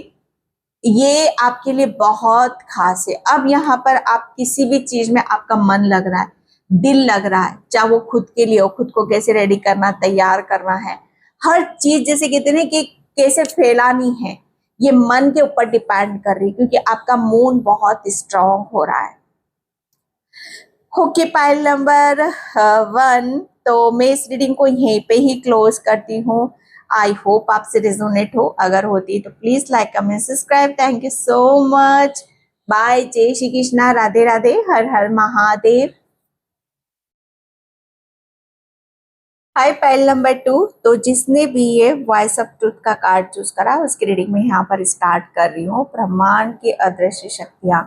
ये आपके लिए बहुत खास है। अब यहाँ पर आप किसी भी चीज में आपका मन लग रहा है, दिल लग रहा है, चाहे वो खुद के लिए हो, खुद को कैसे रेडी करना, तैयार करना है, हर चीज जैसे कहते हैं कि कैसे फैलानी है, ये मन के ऊपर डिपेंड कर रही है, क्योंकि आपका मून बहुत स्ट्रांग हो रहा है। ओके, पाइल नंबर 1, तो मैं इस रीडिंग को यहीं पे ही क्लोज करती हूँ। आई होप आपसे रेजोनेट हो, अगर होती है तो please like, comment, subscribe. Thank you so much, bye, जय श्री कृष्णा, राधे राधे, हर हर महादेव। हाय पाइल नंबर 2, तो जिसने भी ये वॉइस ऑफ ट्रुथ का कार्ड चूज करा उसकी रीडिंग में यहाँ पर स्टार्ट कर रही हूँ। ब्रह्मांड की अदृश्य शक्तियां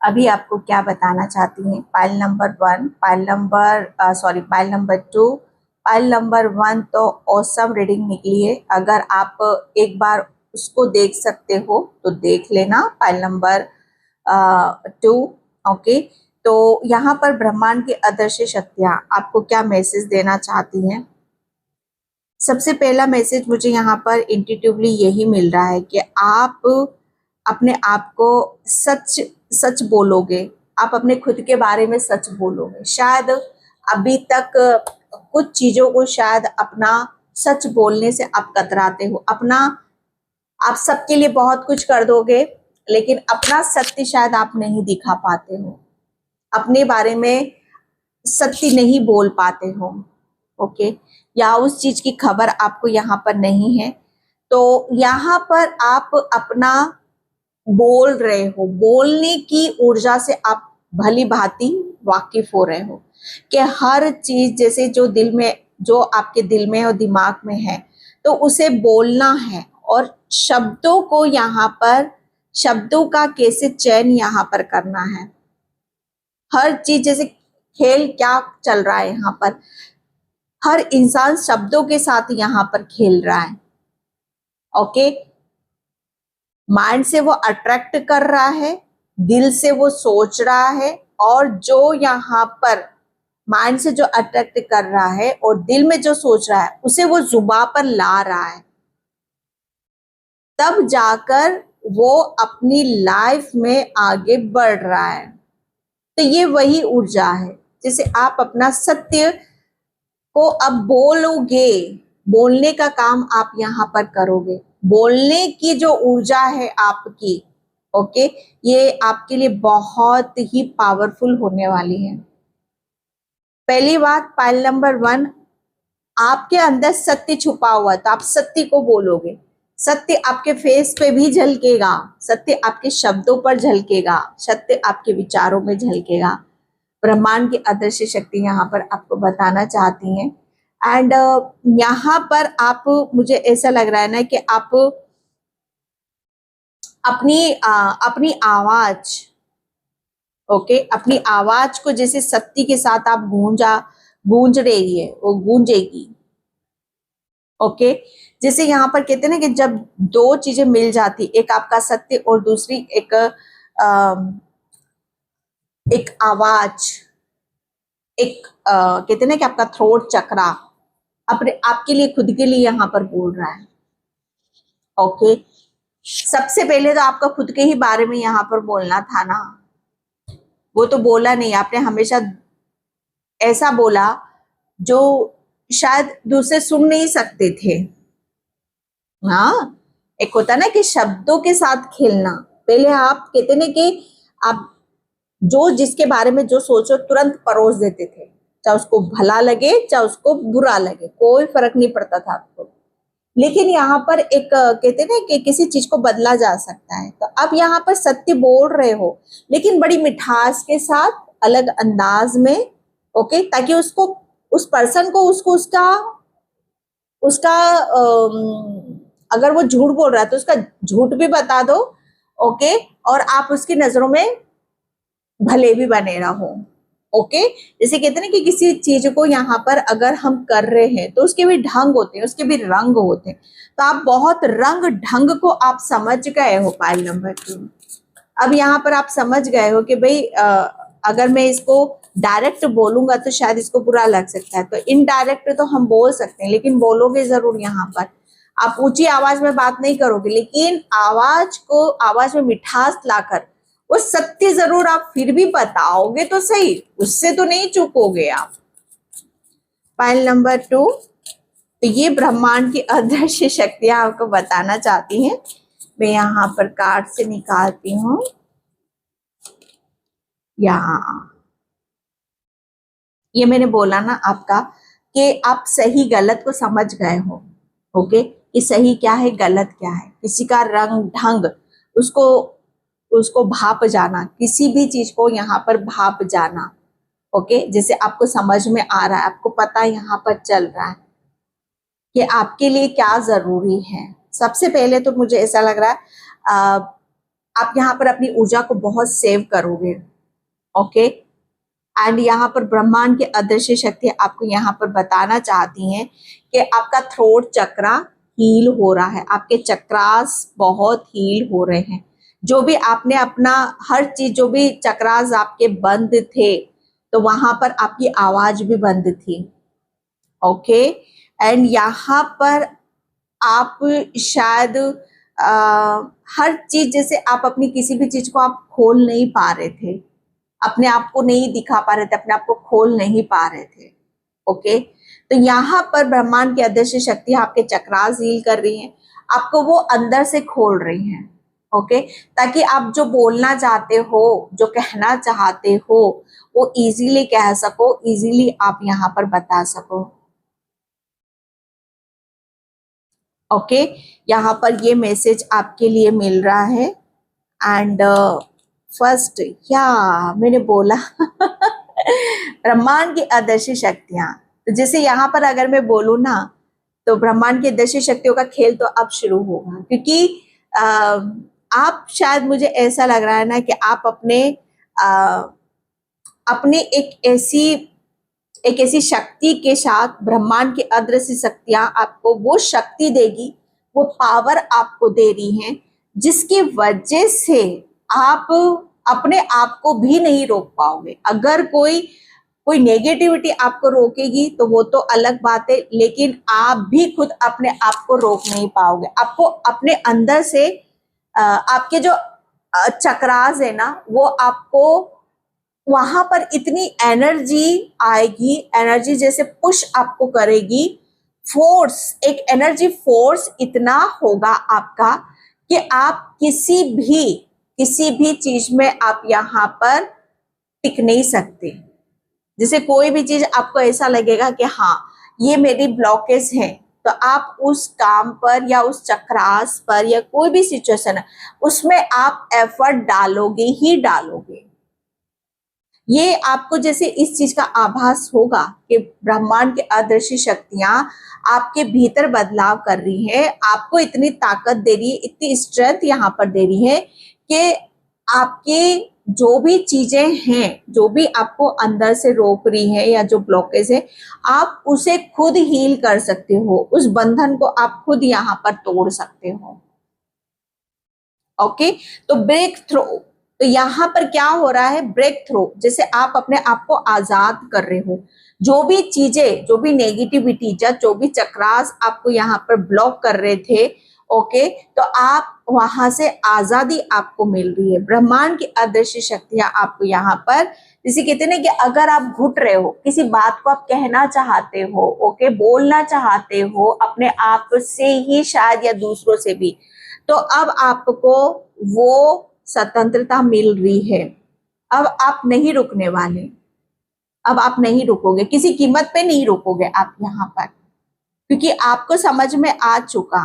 अभी आपको क्या बताना चाहती हैं। Pile number 1, pile number 2, pile number 1 तो ऑसम रीडिंग निकली है। अगर आप एक बार उसको देख सकते हो तो देख लेना। पाइल नंबर 2, ओके, तो यहाँ पर ब्रह्मांड की अदृश्य शक्तियां आपको क्या मैसेज देना चाहती हैं। सबसे पहला मैसेज मुझे यहाँ पर इंट्यूटिवली यही मिल रहा है कि आप अपने आप को सच बोलोगे, आप अपने खुद के बारे में सच बोलोगे। शायद अभी तक कुछ चीजों को शायद अपना सच बोलने से आप कतराते हो। आप सबके लिए बहुत कुछ कर दोगे, लेकिन अपना सत्य शायद आप नहीं दिखा पाते हो, अपने बारे में सत्य नहीं बोल पाते हो। ओके, या उस चीज की खबर आपको यहाँ पर नहीं है, तो यहाँ पर आप अपना बोल रहे हो, बोलने की ऊर्जा से आप भली भांति वाकिफ हो रहे हो कि हर चीज जैसे जो आपके दिल में और दिमाग में है, तो उसे बोलना है। और शब्दों का कैसे चयन यहाँ पर करना है। हर चीज जैसे खेल क्या चल रहा है यहाँ पर, हर इंसान शब्दों के साथ यहाँ पर खेल रहा है। ओके, माइंड से वो अट्रैक्ट कर रहा है, दिल से वो सोच रहा है, और जो यहाँ पर माइंड से जो अट्रैक्ट कर रहा है और दिल में जो सोच रहा है, उसे वो जुबान पर ला रहा है, तब जाकर वो अपनी लाइफ में आगे बढ़ रहा है। तो ये वही ऊर्जा है जिसे आप अपना सत्य को अब बोलोगे, बोलने का काम आप यहाँ पर करोगे। बोलने की जो ऊर्जा है आपकी, ओके, ये आपके लिए बहुत ही पावरफुल होने वाली है। पहली बात, पाइल नंबर 1, आपके अंदर सत्य छुपा हुआ, तो आप सत्य को बोलोगे। सत्य आपके फेस पे भी झलकेगा, सत्य आपके शब्दों पर झलकेगा, सत्य आपके विचारों में झलकेगा। ब्रह्मांड की अदृश्य शक्ति यहाँ पर आपको बताना चाहती है। एंड यहाँ पर आप, मुझे ऐसा लग रहा है ना कि आप अपनी आवाज, ओके, अपनी आवाज को जैसे सत्य के साथ आप गूंज रही है, वो गूंजेगी। ओके, जैसे यहाँ पर कहते हैं ना कि जब दो चीजें मिल जाती, एक आपका सत्य और दूसरी एक आवाज, कहते हैं ना कि आपका थ्रोट चक्रा आपके लिए, खुद के लिए यहाँ पर बोल रहा है। ओके, सबसे पहले तो आपका खुद के ही बारे में यहाँ पर बोलना था ना, वो तो बोला नहीं। आपने हमेशा ऐसा बोला जो शायद दूसरे सुन नहीं सकते थे। हाँ, एक होता ना कि शब्दों के साथ खेलना। पहले आप कहते ना कि आप जो जिसके बारे में जो सोचो तुरंत परोस देते थे, चाहे उसको भला लगे चाहे उसको बुरा लगे, कोई फर्क नहीं पड़ता था आपको। लेकिन यहाँ पर एक कहते ना कि किसी चीज को बदला जा सकता है। तो अब यहाँ पर सत्य बोल रहे हो, लेकिन बड़ी मिठास के साथ, अलग अंदाज में। ओके, ताकि उसको, उस पर्सन को, उसका अगर वो झूठ बोल रहा है तो उसका झूठ भी बता दो। ओके, और आप उसकी नजरों में भले भी बने रहो। ओके, जैसे कहते हैं ना कि किसी चीज को यहाँ पर अगर हम कर रहे हैं तो उसके भी ढंग होते हैं, उसके भी रंग होते हैं। तो आप बहुत रंग ढंग को आप समझ गए हो पाइल नंबर 2। अब यहाँ पर आप समझ गए हो कि भाई अगर मैं इसको डायरेक्ट बोलूंगा तो शायद इसको बुरा लग सकता है, तो इनडायरेक्ट तो हम बोल सकते हैं, लेकिन बोलोगे जरूर। यहाँ पर आप ऊंची आवाज में बात नहीं करोगे, लेकिन आवाज में मिठास लाकर वो सत्य जरूर आप फिर भी बताओगे तो सही, उससे तो नहीं चूकोगे आप। पाइल नंबर 2, तो ये ब्रह्मांड की अदृश्य शक्तियां आपको बताना चाहती हैं। मैं यहाँ पर कार्ड से निकालती हूँ। यहाँ ये मैंने बोला ना आपका कि आप सही गलत को समझ गए हो। ओके, कि सही क्या है, गलत क्या है, किसी का रंग ढंग, उसको भाप जाना, किसी भी चीज को यहाँ पर भाप जाना। ओके, जैसे आपको समझ में आ रहा है, आपको पता यहाँ पर चल रहा है कि आपके लिए क्या जरूरी है। सबसे पहले तो मुझे ऐसा लग रहा है आप यहाँ पर अपनी ऊर्जा को बहुत सेव करोगे। ओके, एंड यहाँ पर ब्रह्मांड की अदृश्य शक्ति आपको यहाँ पर बताना चाहती हैं कि आपका थ्रोट चक्रा हील हो रहा है, आपके चक्रास बहुत हील हो रहे हैं। जो भी आपने अपना हर चीज, जो भी चक्रास आपके बंद थे, तो वहां पर आपकी आवाज भी बंद थी। ओके, एंड यहाँ पर आप शायद हर चीज, जैसे आप अपनी किसी भी चीज को आप खोल नहीं पा रहे थे, अपने आप को नहीं दिखा पा रहे थे, अपने आप को खोल नहीं पा रहे थे। ओके, तो यहाँ पर ब्रह्मांड की अदृश्य शक्ति आपके चक्रास हील कर रही है, आपको वो अंदर से खोल रही हैं, ओके, ताकि आप जो बोलना चाहते हो, जो कहना चाहते हो, वो इजीली कह सको, इजीली आप यहाँ पर बता सको। ओके, यहाँ पर ये मैसेज आपके लिए मिल रहा है। एंड फर्स्ट, या मैंने बोला ब्रह्मांड की अदृश्य शक्तियां, तो जैसे यहाँ पर अगर मैं बोलूँ ना, तो ब्रह्मांड की अदृश्य शक्तियों का खेल तो अब शुरू होगा, क्योंकि आप शायद, मुझे ऐसा लग रहा है ना कि आप अपने एक ऐसी शक्ति के साथ, ब्रह्मांड की अदृश्य शक्तियां आपको वो शक्ति देगी, वो पावर आपको दे रही हैं, जिसकी वजह से आप अपने आप को भी नहीं रोक पाओगे। अगर कोई नेगेटिविटी आपको रोकेगी तो वो तो अलग बात है, लेकिन आप भी खुद अपने आप को रोक नहीं पाओगे। आपको अपने अंदर से आपके जो चक्रास है ना, वो आपको वहां पर इतनी एनर्जी आएगी, एनर्जी जैसे पुश आपको करेगी, फोर्स, एक एनर्जी फोर्स इतना होगा आपका कि आप किसी भी चीज में आप यहाँ पर टिक नहीं सकते। जैसे कोई भी चीज आपको ऐसा लगेगा कि हाँ, ये मेरी ब्लॉकेज है, तो आप उस काम पर या उस चक्रास पर या कोई भी सिचुएशन है, उसमें आप एफर्ट डालोगे ही डालोगे। ये आपको जैसे इस चीज का आभास होगा कि ब्रह्मांड की अदृश्य शक्तियां आपके भीतर बदलाव कर रही है, आपको इतनी ताकत दे रही है, इतनी स्ट्रेंथ यहाँ पर दे रही है कि आपके जो भी चीजें हैं, जो भी आपको अंदर से रोक रही है या जो ब्लॉकेज है, आप उसे खुद हील कर सकते हो, उस बंधन को आप खुद यहाँ पर तोड़ सकते हो। ओके, तो ब्रेक थ्रू, तो यहाँ पर क्या हो रहा है, ब्रेक थ्रू, जैसे आप अपने आप को आजाद कर रहे हो। जो भी चीजें, जो भी नेगेटिविटी, जो भी चक्रास आपको यहाँ पर ब्लॉक कर रहे थे, ओके, तो आप वहां से आजादी आपको मिल रही है। ब्रह्मांड की अदृश्य शक्तियां आपको यहाँ पर, जैसे कहते हैं कि अगर आप घुट रहे हो, किसी बात को आप कहना चाहते हो, ओके, बोलना चाहते हो अपने आप से ही शायद या दूसरों से भी, तो अब आपको वो स्वतंत्रता मिल रही है। अब आप नहीं रुकने वाले, अब आप नहीं रुकोगे, किसी कीमत पे नहीं रुकोगे आप यहाँ पर, क्योंकि आपको समझ में आ चुका,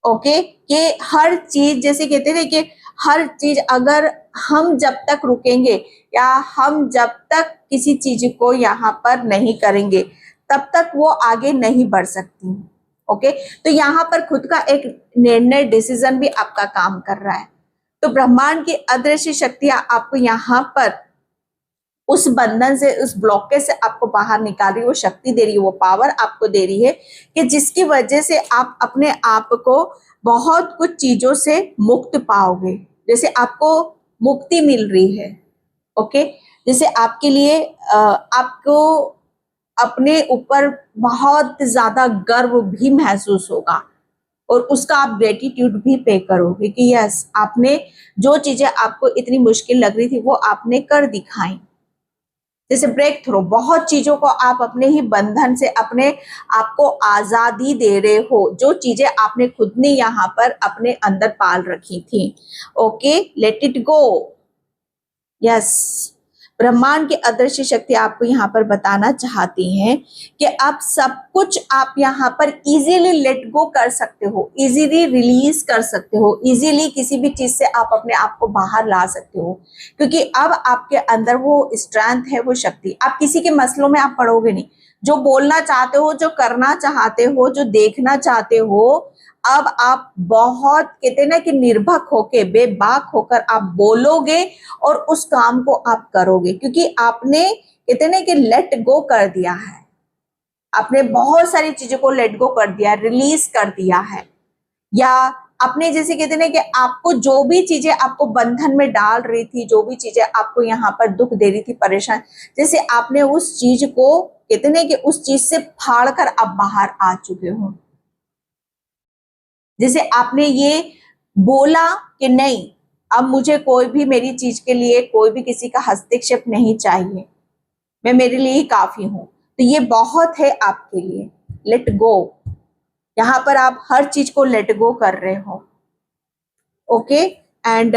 ओके, कि हर चीज, जैसे कहते हैं कि हर चीज अगर हम जब तक रुकेंगे या हम जब तक किसी चीज को यहाँ पर नहीं करेंगे, तब तक वो आगे नहीं बढ़ सकती। ओके, तो यहाँ पर खुद का एक निर्णय, डिसीजन भी आपका काम कर रहा है। तो ब्रह्मांड की अदृश्य शक्तियां आपको यहाँ पर उस बंधन से, उस ब्लॉकेज से आपको बाहर निकाल रही, वो शक्ति दे रही है, वो पावर आपको दे रही है कि जिसकी वजह से आप अपने आप को बहुत कुछ चीजों से मुक्त पाओगे। जैसे आपको मुक्ति मिल रही है, ओके, जैसे आपके लिए आपको अपने ऊपर बहुत ज्यादा गर्व भी महसूस होगा और उसका आप ग्रेटिट्यूड भी पे करोगे कि यस, आपने जो चीजें आपको इतनी मुश्किल लग रही थी वो आपने कर दिखाई। जैसे ब्रेक थ्रू, बहुत चीजों को आप अपने ही बंधन से अपने आपको आजादी दे रहे हो, जो चीजें आपने खुद ने यहाँ पर अपने अंदर पाल रखी थी। Okay, let it go. Yes, ब्रह्मांड की अदृश्य शक्ति आपको यहाँ पर बताना चाहती हैं कि आप सब कुछ आप यहाँ पर इजीली लेट गो कर सकते हो, इजीली रिलीज कर सकते हो, इजीली किसी भी चीज से आप अपने आप को बाहर ला सकते हो, क्योंकि अब आपके अंदर वो स्ट्रेंथ है, वो शक्ति। आप किसी के मसलों में आप पड़ोगे नहीं। जो बोलना चाहते हो, जो करना चाहते हो, जो देखना चाहते हो, अब आप बहुत, कहते ना कि निर्भक होके, बेबाक होकर आप बोलोगे और उस काम को आप करोगे, क्योंकि आपने, कहते ना कि लेट गो कर दिया है। आपने बहुत सारी चीजों को लेट गो कर दिया, रिलीज कर दिया है। या आपने, जैसे कहते ना कि आपको जो भी चीजें आपको बंधन में डाल रही थी, जो भी चीजें आपको यहाँ पर दुख दे रही थी, परेशान, जैसे आपने उस चीज को, कहते ना कि उस चीज से फाड़ कर आप बाहर आ चुके हो। जैसे आपने ये बोला कि नहीं, अब मुझे कोई भी मेरी चीज के लिए, कोई भी किसी का हस्तक्षेप नहीं चाहिए, मैं मेरे लिए ही काफी हूं। तो ये बहुत है आपके लिए। लेट गो, यहाँ पर आप हर चीज को लेट गो कर रहे हो। ओके, एंड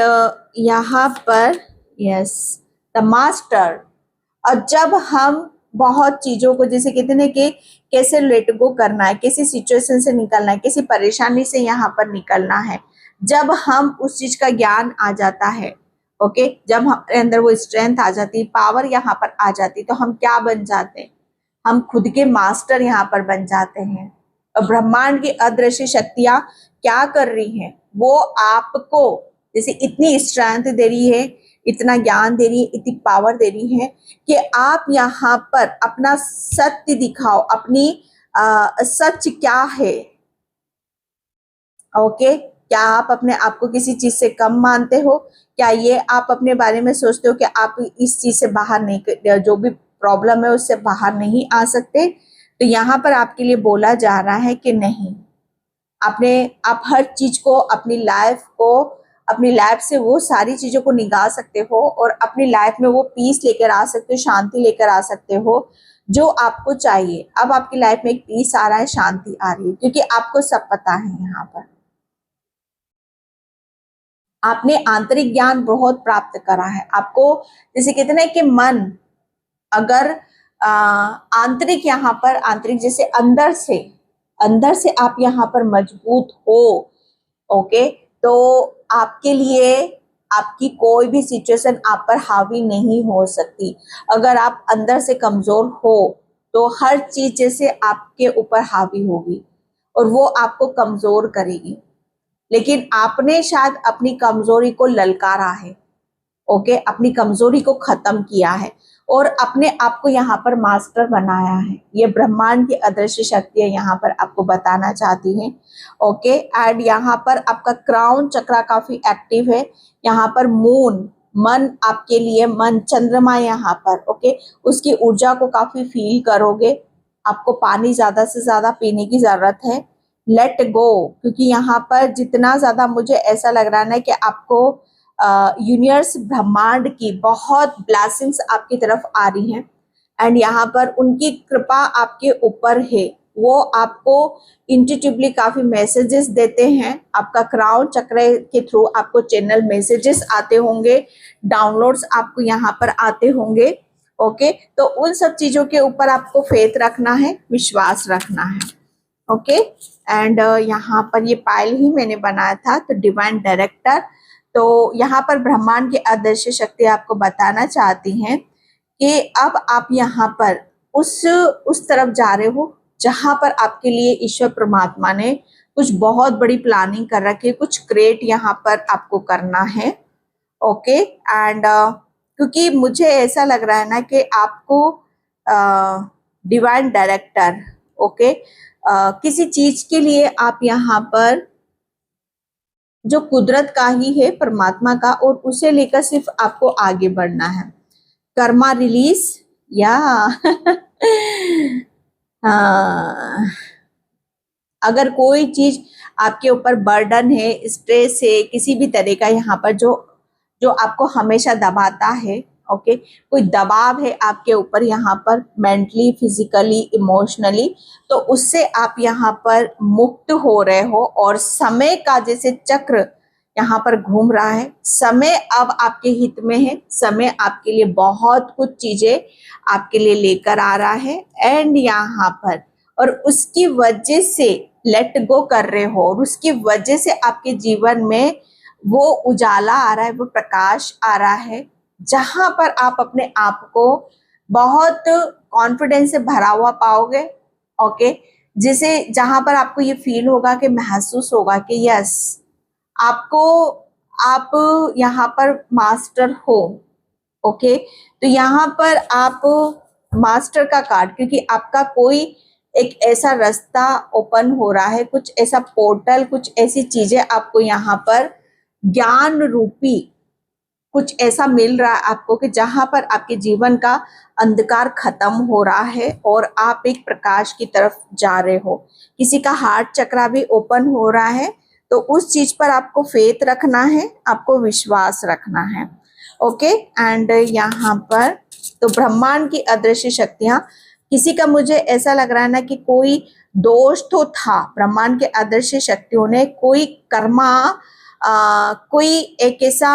यहाँ पर यस द मास्टर। और जब हम बहुत चीजों को जैसे कहते हैं कि कैसे लेट गो करना है, किसी सिचुएशन से निकलना है, किसी परेशानी से यहाँ पर निकलना है, जब हम उस चीज का ज्ञान आ जाता है, ओके, जब हमारे अंदर वो स्ट्रेंथ आ जाती है, पावर यहाँ पर आ जाती है, तो हम क्या बन जाते हैं, हम खुद के मास्टर यहाँ पर बन जाते हैं। और ब्रह्मांड की अदृश्य शक्तियां क्या कर रही हैं, वो आपको जैसे इतनी स्ट्रेंथ दे रही है, इतना ज्ञान दे रही है, इतनी पावर दे रही है कि आप यहाँ पर अपना सत्य दिखाओ, अपनी सच क्या है। ओके, क्या आप अपने आप को किसी चीज से कम मानते हो? क्या ये आप अपने बारे में सोचते हो कि आप इस चीज से बाहर नहीं, जो भी प्रॉब्लम है उससे बाहर नहीं आ सकते? तो यहाँ पर आपके लिए बोला जा रहा है कि नहीं, आप हर चीज को, अपनी लाइफ से वो सारी चीजों को निकाल सकते हो और अपनी लाइफ में वो पीस लेकर आ सकते हो, शांति लेकर आ सकते हो जो आपको चाहिए। अब आपकी लाइफ में एक पीस आ रहा है, शांति आ रही है, क्योंकि आपको सब पता है। यहाँ पर आपने आंतरिक ज्ञान बहुत प्राप्त करा है। आपको जैसे कहते हैं कि मन अगर आंतरिक, यहाँ पर आंतरिक जैसे अंदर से आप यहाँ पर मजबूत हो, ओके, तो आपके लिए आपकी कोई भी सिचुएशन आप पर हावी नहीं हो सकती। अगर आप अंदर से कमजोर हो तो हर चीज जैसे आपके ऊपर हावी होगी और वो आपको कमजोर करेगी। लेकिन आपने शायद अपनी कमजोरी को ललकारा है, ओके, अपनी कमजोरी को खत्म किया है और अपने आप को यहाँ पर मास्टर बनाया है। ये ब्रह्मांड की अदृश्य शक्तियां यहाँ पर आपको बताना चाहती हैं। ओके, एंड यहाँ पर आपका क्राउन चक्रा काफी एक्टिव है। यहाँ पर मन आपके लिए, मन चंद्रमा यहाँ पर, ओके, उसकी ऊर्जा को काफी फील करोगे। आपको पानी ज्यादा से ज्यादा पीने की जरूरत है। लेट गो, क्योंकि यहाँ पर जितना ज्यादा मुझे ऐसा लग रहा है ना कि आपको यूनिवर्स, ब्रह्मांड की बहुत ब्लेसिंग्स आपकी तरफ आ रही हैं एंड यहाँ पर उनकी कृपा आपके ऊपर है। वो आपको इंट्यूटिवली काफी मैसेजेस देते हैं। आपका क्राउन चक्र के थ्रू आपको चैनल मैसेजेस आते होंगे, डाउनलोड्स आपको यहाँ पर आते होंगे। ओके, तो उन सब चीजों के ऊपर आपको फेथ रखना है, विश्वास रखना है। ओके, एंड यहाँ पर ये पायल ही मैंने बनाया था, तो डिवाइन डायरेक्टर। तो यहाँ पर ब्रह्मांड की अदृश्य शक्ति आपको बताना चाहती हैं कि अब आप यहाँ पर उस तरफ जा रहे हो जहां पर आपके लिए ईश्वर परमात्मा ने कुछ बहुत बड़ी प्लानिंग कर रखी है, कुछ ग्रेट यहाँ पर आपको करना है। ओके, एंड क्योंकि मुझे ऐसा लग रहा है ना कि आपको डिवाइन डायरेक्टर, ओके, किसी चीज के लिए आप यहाँ पर जो कुदरत का ही है, परमात्मा का, और उसे लेकर सिर्फ आपको आगे बढ़ना है। कर्मा रिलीज या हाँ, अगर कोई चीज आपके ऊपर बर्डन है, स्ट्रेस है, किसी भी तरह का यहाँ पर जो आपको हमेशा दबाता है, ओके, कोई दबाव है आपके ऊपर यहाँ पर मेंटली, फिजिकली, इमोशनली, तो उससे आप यहाँ पर मुक्त हो रहे हो और समय का जैसे चक्र यहाँ पर घूम रहा है। समय अब आपके हित में है। समय आपके लिए बहुत कुछ चीजें आपके लिए लेकर आ रहा है एंड यहाँ पर, और उसकी वजह से लेट गो कर रहे हो और उसकी वजह से आपके जीवन में वो उजाला आ रहा है, वो प्रकाश आ रहा है, जहां पर आप अपने आप को बहुत कॉन्फिडेंस से भरा हुआ पाओगे। ओके, जिसे जहां पर आपको ये फील होगा कि महसूस होगा कि यस, आप यहाँ पर मास्टर हो। ओके, तो यहाँ पर आप मास्टर का कार्ड, क्योंकि आपका कोई एक ऐसा रास्ता ओपन हो रहा है, कुछ ऐसा पोर्टल, कुछ ऐसी चीजें आपको यहाँ पर ज्ञान रूपी कुछ ऐसा मिल रहा है आपको कि जहां पर आपके जीवन का अंधकार खत्म हो रहा है और आप एक प्रकाश की तरफ जा रहे हो। किसी का हार्ट चक्रा भी ओपन हो रहा है, तो उस चीज पर आपको फेथ रखना है, आपको विश्वास रखना है। ओके, एंड यहाँ पर तो ब्रह्मांड की अदृश्य शक्तियां किसी का मुझे ऐसा लग रहा है ना कि कोई दोष तो था, ब्रह्मांड के अदृश्य शक्तियों ने कोई कर्मा, कोई एक ऐसा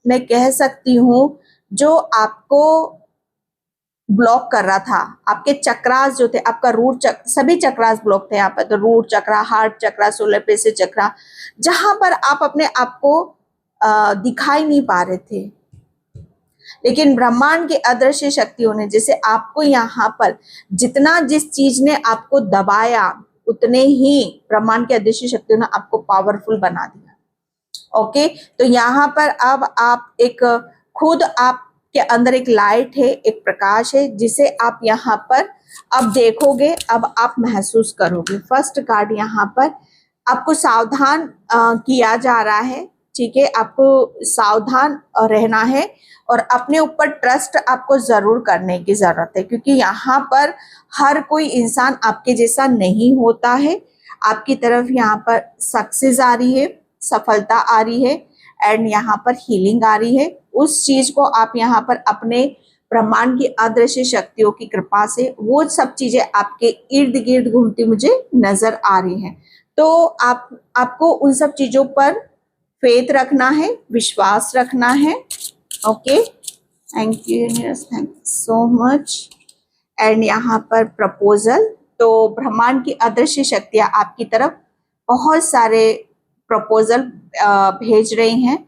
मैं कह सकती हूँ जो आपको ब्लॉक कर रहा था। आपके चक्रास जो थे, आपका रूट चक्र, सभी चक्रास ब्लॉक थे यहाँ पर, तो रूट चक्रा, हार्ट चक्रा, सोलर प्लेक्सस चक्रा, जहां पर आप अपने आप को दिखाई नहीं पा रहे थे। लेकिन ब्रह्मांड के अदृश्य शक्तियों ने जैसे आपको यहाँ पर जितना जिस चीज ने आपको दबाया, उतने ही ब्रह्मांड के अदृश्य शक्तियों ने आपको पावरफुल बना दिया। ओके, तो यहाँ पर अब आप एक खुद आपके अंदर एक लाइट है, एक प्रकाश है, जिसे आप यहाँ पर अब देखोगे, अब आप महसूस करोगे। फर्स्ट कार्ड यहाँ पर आपको सावधान किया जा रहा है, ठीक है, आपको सावधान रहना है और अपने ऊपर ट्रस्ट आपको जरूर करने की जरूरत है, क्योंकि यहाँ पर हर कोई इंसान आपके जैसा नहीं होता है। आपकी तरफ यहाँ पर सक्सेस आ रही है, सफलता आ रही है, एंड यहाँ पर हीलिंग आ रही है। उस चीज को आप यहाँ पर अपने ब्रह्मांड की अदृश्य शक्तियों की कृपा से वो सब चीजें आपके इर्द गिर्द घूमती मुझे नजर आ रही हैं। तो आपको उन सब चीजों पर फेथ रखना है, विश्वास रखना है। Okay, thank you universe, thank you so much. And यहाँ पर प्रपोजल, तो ब्रह्मांड की अदृश्य शक्तियां आपकी तरफ बहुत सारे प्रपोजल भेज रही हैं,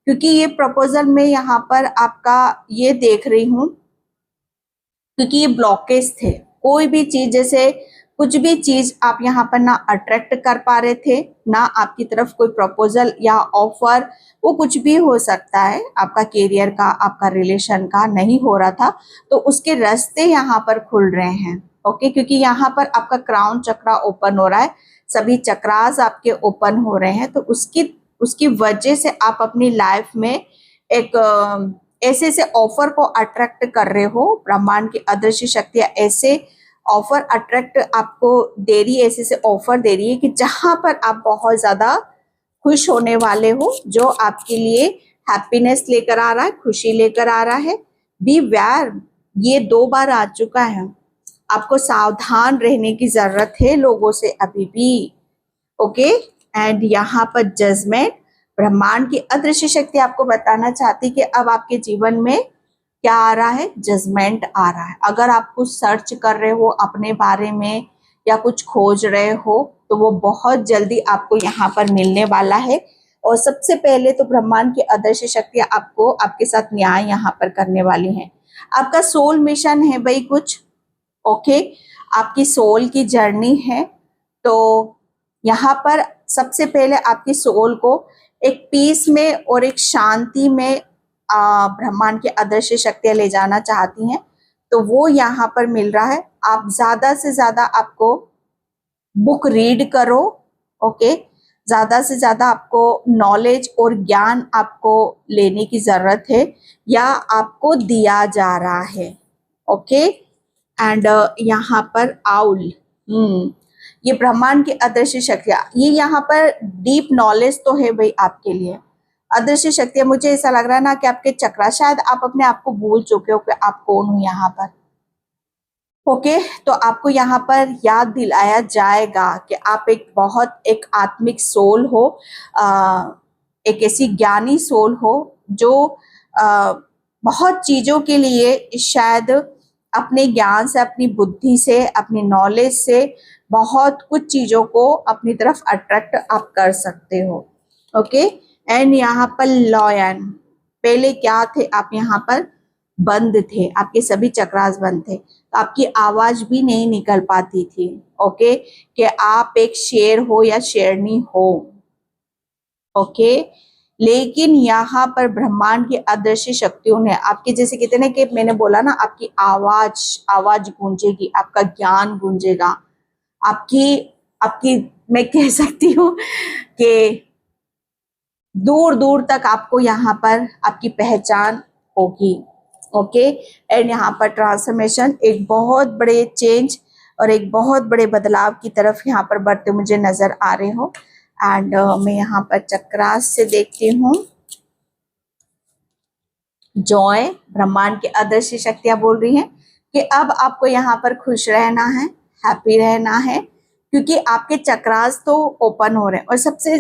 क्योंकि ये प्रपोजल में यहाँ पर आपका ये देख रही हूँ, क्योंकि ये ब्लॉकेज थे। कोई भी चीज, जैसे कुछ भी चीज आप यहाँ पर ना अट्रैक्ट कर पा रहे थे, ना आपकी तरफ कोई प्रपोजल या ऑफर, वो कुछ भी हो सकता है, आपका कैरियर का, आपका रिलेशन का नहीं हो रहा था, तो उसके रास्ते यहाँ पर खुल रहे हैं। ओके, क्योंकि यहाँ पर आपका क्राउन चक्रा ओपन हो रहा है, सभी चक्रास आपके ओपन हो रहे हैं, तो उसकी वजह से आप अपनी लाइफ में एक ऐसे ऐसे ऑफर को अट्रैक्ट कर रहे हो। ब्रह्मांड की अदृश्य शक्तियां ऐसे ऑफर अट्रैक्ट आपको दे रही है, ऐसे ऐसे ऑफर दे रही है कि जहां पर आप बहुत ज्यादा खुश होने वाले हो, जो आपके लिए हैप्पीनेस लेकर आ रहा है, खुशी लेकर आ रहा है। बी वेयर, ये 2 बार आ चुका है। आपको सावधान रहने की जरूरत है लोगों से अभी भी। ओके, एंड यहाँ पर जजमेंट, ब्रह्मांड की अदृश्य शक्ति आपको बताना चाहती कि अब आपके जीवन में क्या आ रहा है, जजमेंट आ रहा है। अगर आप कुछ सर्च कर रहे हो अपने बारे में या कुछ खोज रहे हो, तो वो बहुत जल्दी आपको यहाँ पर मिलने वाला है। और सबसे पहले तो ब्रह्मांड की अदृश्य शक्तियां आपको आपके साथ न्याय यहाँ पर करने वाली हैं। आपका सोल मिशन है भाई कुछ, ओके, आपकी सोल की जर्नी है। तो यहाँ पर सबसे पहले आपकी सोल को एक पीस में और एक शांति में ब्रह्मांड की अदृश्य शक्तियां ले जाना चाहती हैं, तो वो यहाँ पर मिल रहा है। आप ज्यादा से ज्यादा आपको बुक रीड करो। ओके, ज्यादा से ज्यादा आपको नॉलेज और ज्ञान आपको लेने की जरूरत है, या आपको दिया जा रहा है। ओके, एंड यहाँ पर आउल, ये ब्रह्मांड की अदृश्य शक्तियां, ये यहाँ पर डीप नॉलेज तो है भाई आपके लिए। अदृश्य शक्तियां, मुझे ऐसा लग रहा है ना कि आपके चक्रा, शायद आप अपने आप को भूल चुके हो कि आप कौन हो यहाँ पर। ओके, तो आपको यहाँ पर याद दिलाया जाएगा कि आप एक आत्मिक सोल हो, एक ऐसी ज्ञानी सोल हो जो बहुत चीजों के लिए शायद अपने ज्ञान से, अपनी बुद्धि से, अपनी नॉलेज से बहुत कुछ चीजों को अपनी तरफ अट्रैक्ट आप कर सकते हो। ओके, एंड यहाँ पर लॉयन, पहले क्या थे आप, यहाँ पर बंद थे, आपके सभी चक्रास बंद थे, तो आपकी आवाज भी नहीं निकल पाती थी। ओके, कि आप एक शेर हो या शेरनी हो। ओके, लेकिन यहाँ पर ब्रह्मांड की अदृश्य शक्तियों ने आपके, जैसे कहते ना कि मैंने बोला ना, आपकी आवाज गूंजेगी, आपका ज्ञान गूंजेगा, आपकी मैं कह सकती हूँ कि दूर दूर तक आपको यहाँ पर आपकी पहचान होगी। ओके, एंड यहाँ पर ट्रांसफॉर्मेशन, एक बहुत बड़े चेंज और एक बहुत बड़े बदलाव की तरफ यहाँ पर बढ़ते मुझे नजर आ रहे हो। एंड मैं यहाँ पर चक्रास से देखती हूँ जॉय, ब्रह्मांड की अदृश्य शक्तियां बोल रही हैं कि अब आपको यहाँ पर खुश रहना है, हैप्पी रहना है, क्योंकि आपके चक्रास तो ओपन हो रहे हैं। और सबसे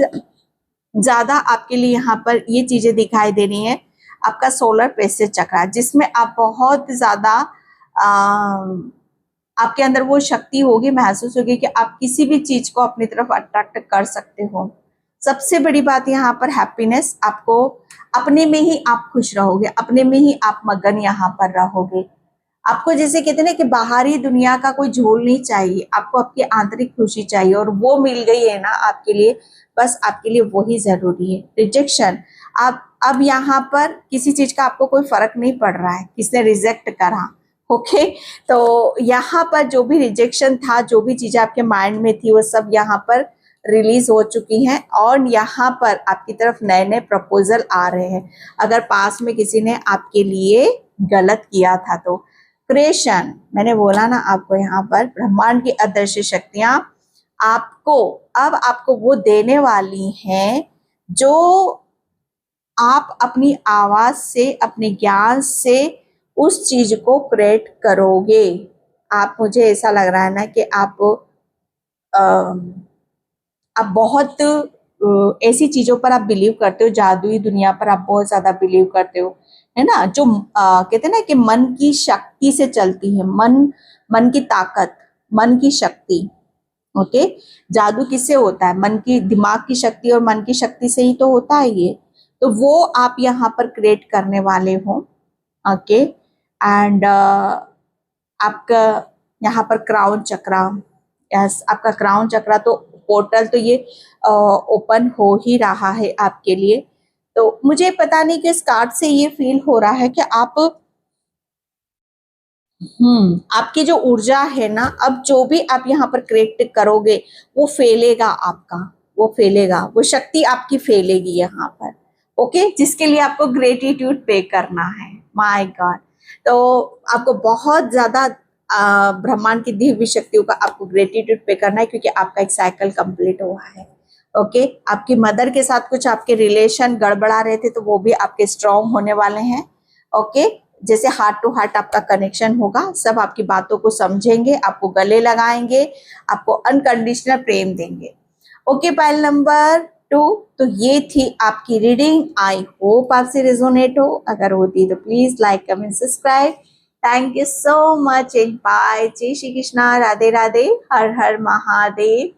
ज्यादा आपके लिए यहाँ पर ये चीजें दिखाई दे रही हैं, आपका सोलर प्लेक्सस चक्र, जिसमें आप बहुत ज्यादा आपके अंदर वो शक्ति होगी, महसूस होगी कि आप किसी भी चीज को अपनी तरफ अट्रैक्ट कर सकते हो। सबसे बड़ी बात यहाँ पर हैप्पीनेस, आपको अपने में ही आप खुश रहोगे, अपने में ही आप मगन यहाँ पर रहोगे। आपको जैसे कहते हैं ना कि बाहरी दुनिया का कोई झोल नहीं चाहिए, आपको आपकी आंतरिक खुशी चाहिए, और वो मिल गई है ना आपके लिए, बस आपके लिए वही जरूरी है। रिजेक्शन, आप अब यहाँ पर किसी चीज का आपको कोई फर्क नहीं पड़ रहा है, किसने रिजेक्ट करा, ओके। तो यहाँ पर जो भी रिजेक्शन था, जो भी चीजें आपके माइंड में थी, वो सब यहाँ पर रिलीज हो चुकी हैं, और यहाँ पर आपकी तरफ नए नए प्रपोजल आ रहे हैं। अगर पास में किसी ने आपके लिए गलत किया था तो क्रिएशन, मैंने बोला ना आपको, यहाँ पर ब्रह्मांड की अदृश्य शक्तियां आपको अब आपको वो देने वाली हैं जो आप अपनी आवाज से, अपने ज्ञान से उस चीज को क्रिएट करोगे। आप, मुझे ऐसा लग रहा है ना कि आप बहुत ऐसी चीजों पर आप बिलीव करते हो, जादुई दुनिया पर आप बहुत ज्यादा बिलीव करते हो, है ना, जो कहते हैं ना कि मन की शक्ति से चलती है, मन की ताकत, मन की शक्ति, ओके। जादू किससे होता है? मन की, दिमाग की शक्ति और मन की शक्ति से ही तो होता है ये। तो वो आप यहाँ पर क्रिएट करने वाले हो, ओके। एंड आपका यहाँ पर क्राउन चक्रा, यस, आपका क्राउन चक्रा, तो पोर्टल तो ये ओपन हो ही रहा है आपके लिए। तो मुझे पता नहीं किस कार्ड से ये फील हो रहा है कि आप आपकी जो ऊर्जा है ना, अब जो भी आप यहाँ पर क्रिएट करोगे वो फैलेगा, आपका वो फैलेगा, वो शक्ति आपकी फैलेगी यहाँ पर, ओके। जिसके लिए आपको ग्रेटिट्यूड पे करना है, माय गॉड। तो आपको बहुत ज्यादा ब्रह्मांड की दी हुई शक्तियों का आपको ग्रेटिट्यूड पे करना है, क्योंकि आपका एक साइकिल कंप्लीट हुआ है, ओके। आपकी मदर के साथ कुछ आपके रिलेशन गड़बड़ा रहे थे, तो वो भी आपके स्ट्रांग होने वाले हैं, ओके। जैसे हार्ट टू हार्ट आपका कनेक्शन होगा, सब आपकी बातों को समझेंगे, आपको गले लगाएंगे, आपको अनकंडीशनल प्रेम देंगे, ओके। पाइल नंबर 2, तो ये थी आपकी रीडिंग। आई होप आपसे रेजोनेट हो, अगर होती तो please like, comment, subscribe. Thank you so much and bye. जय श्री कृष्णा, राधे राधे, हर हर महादेव।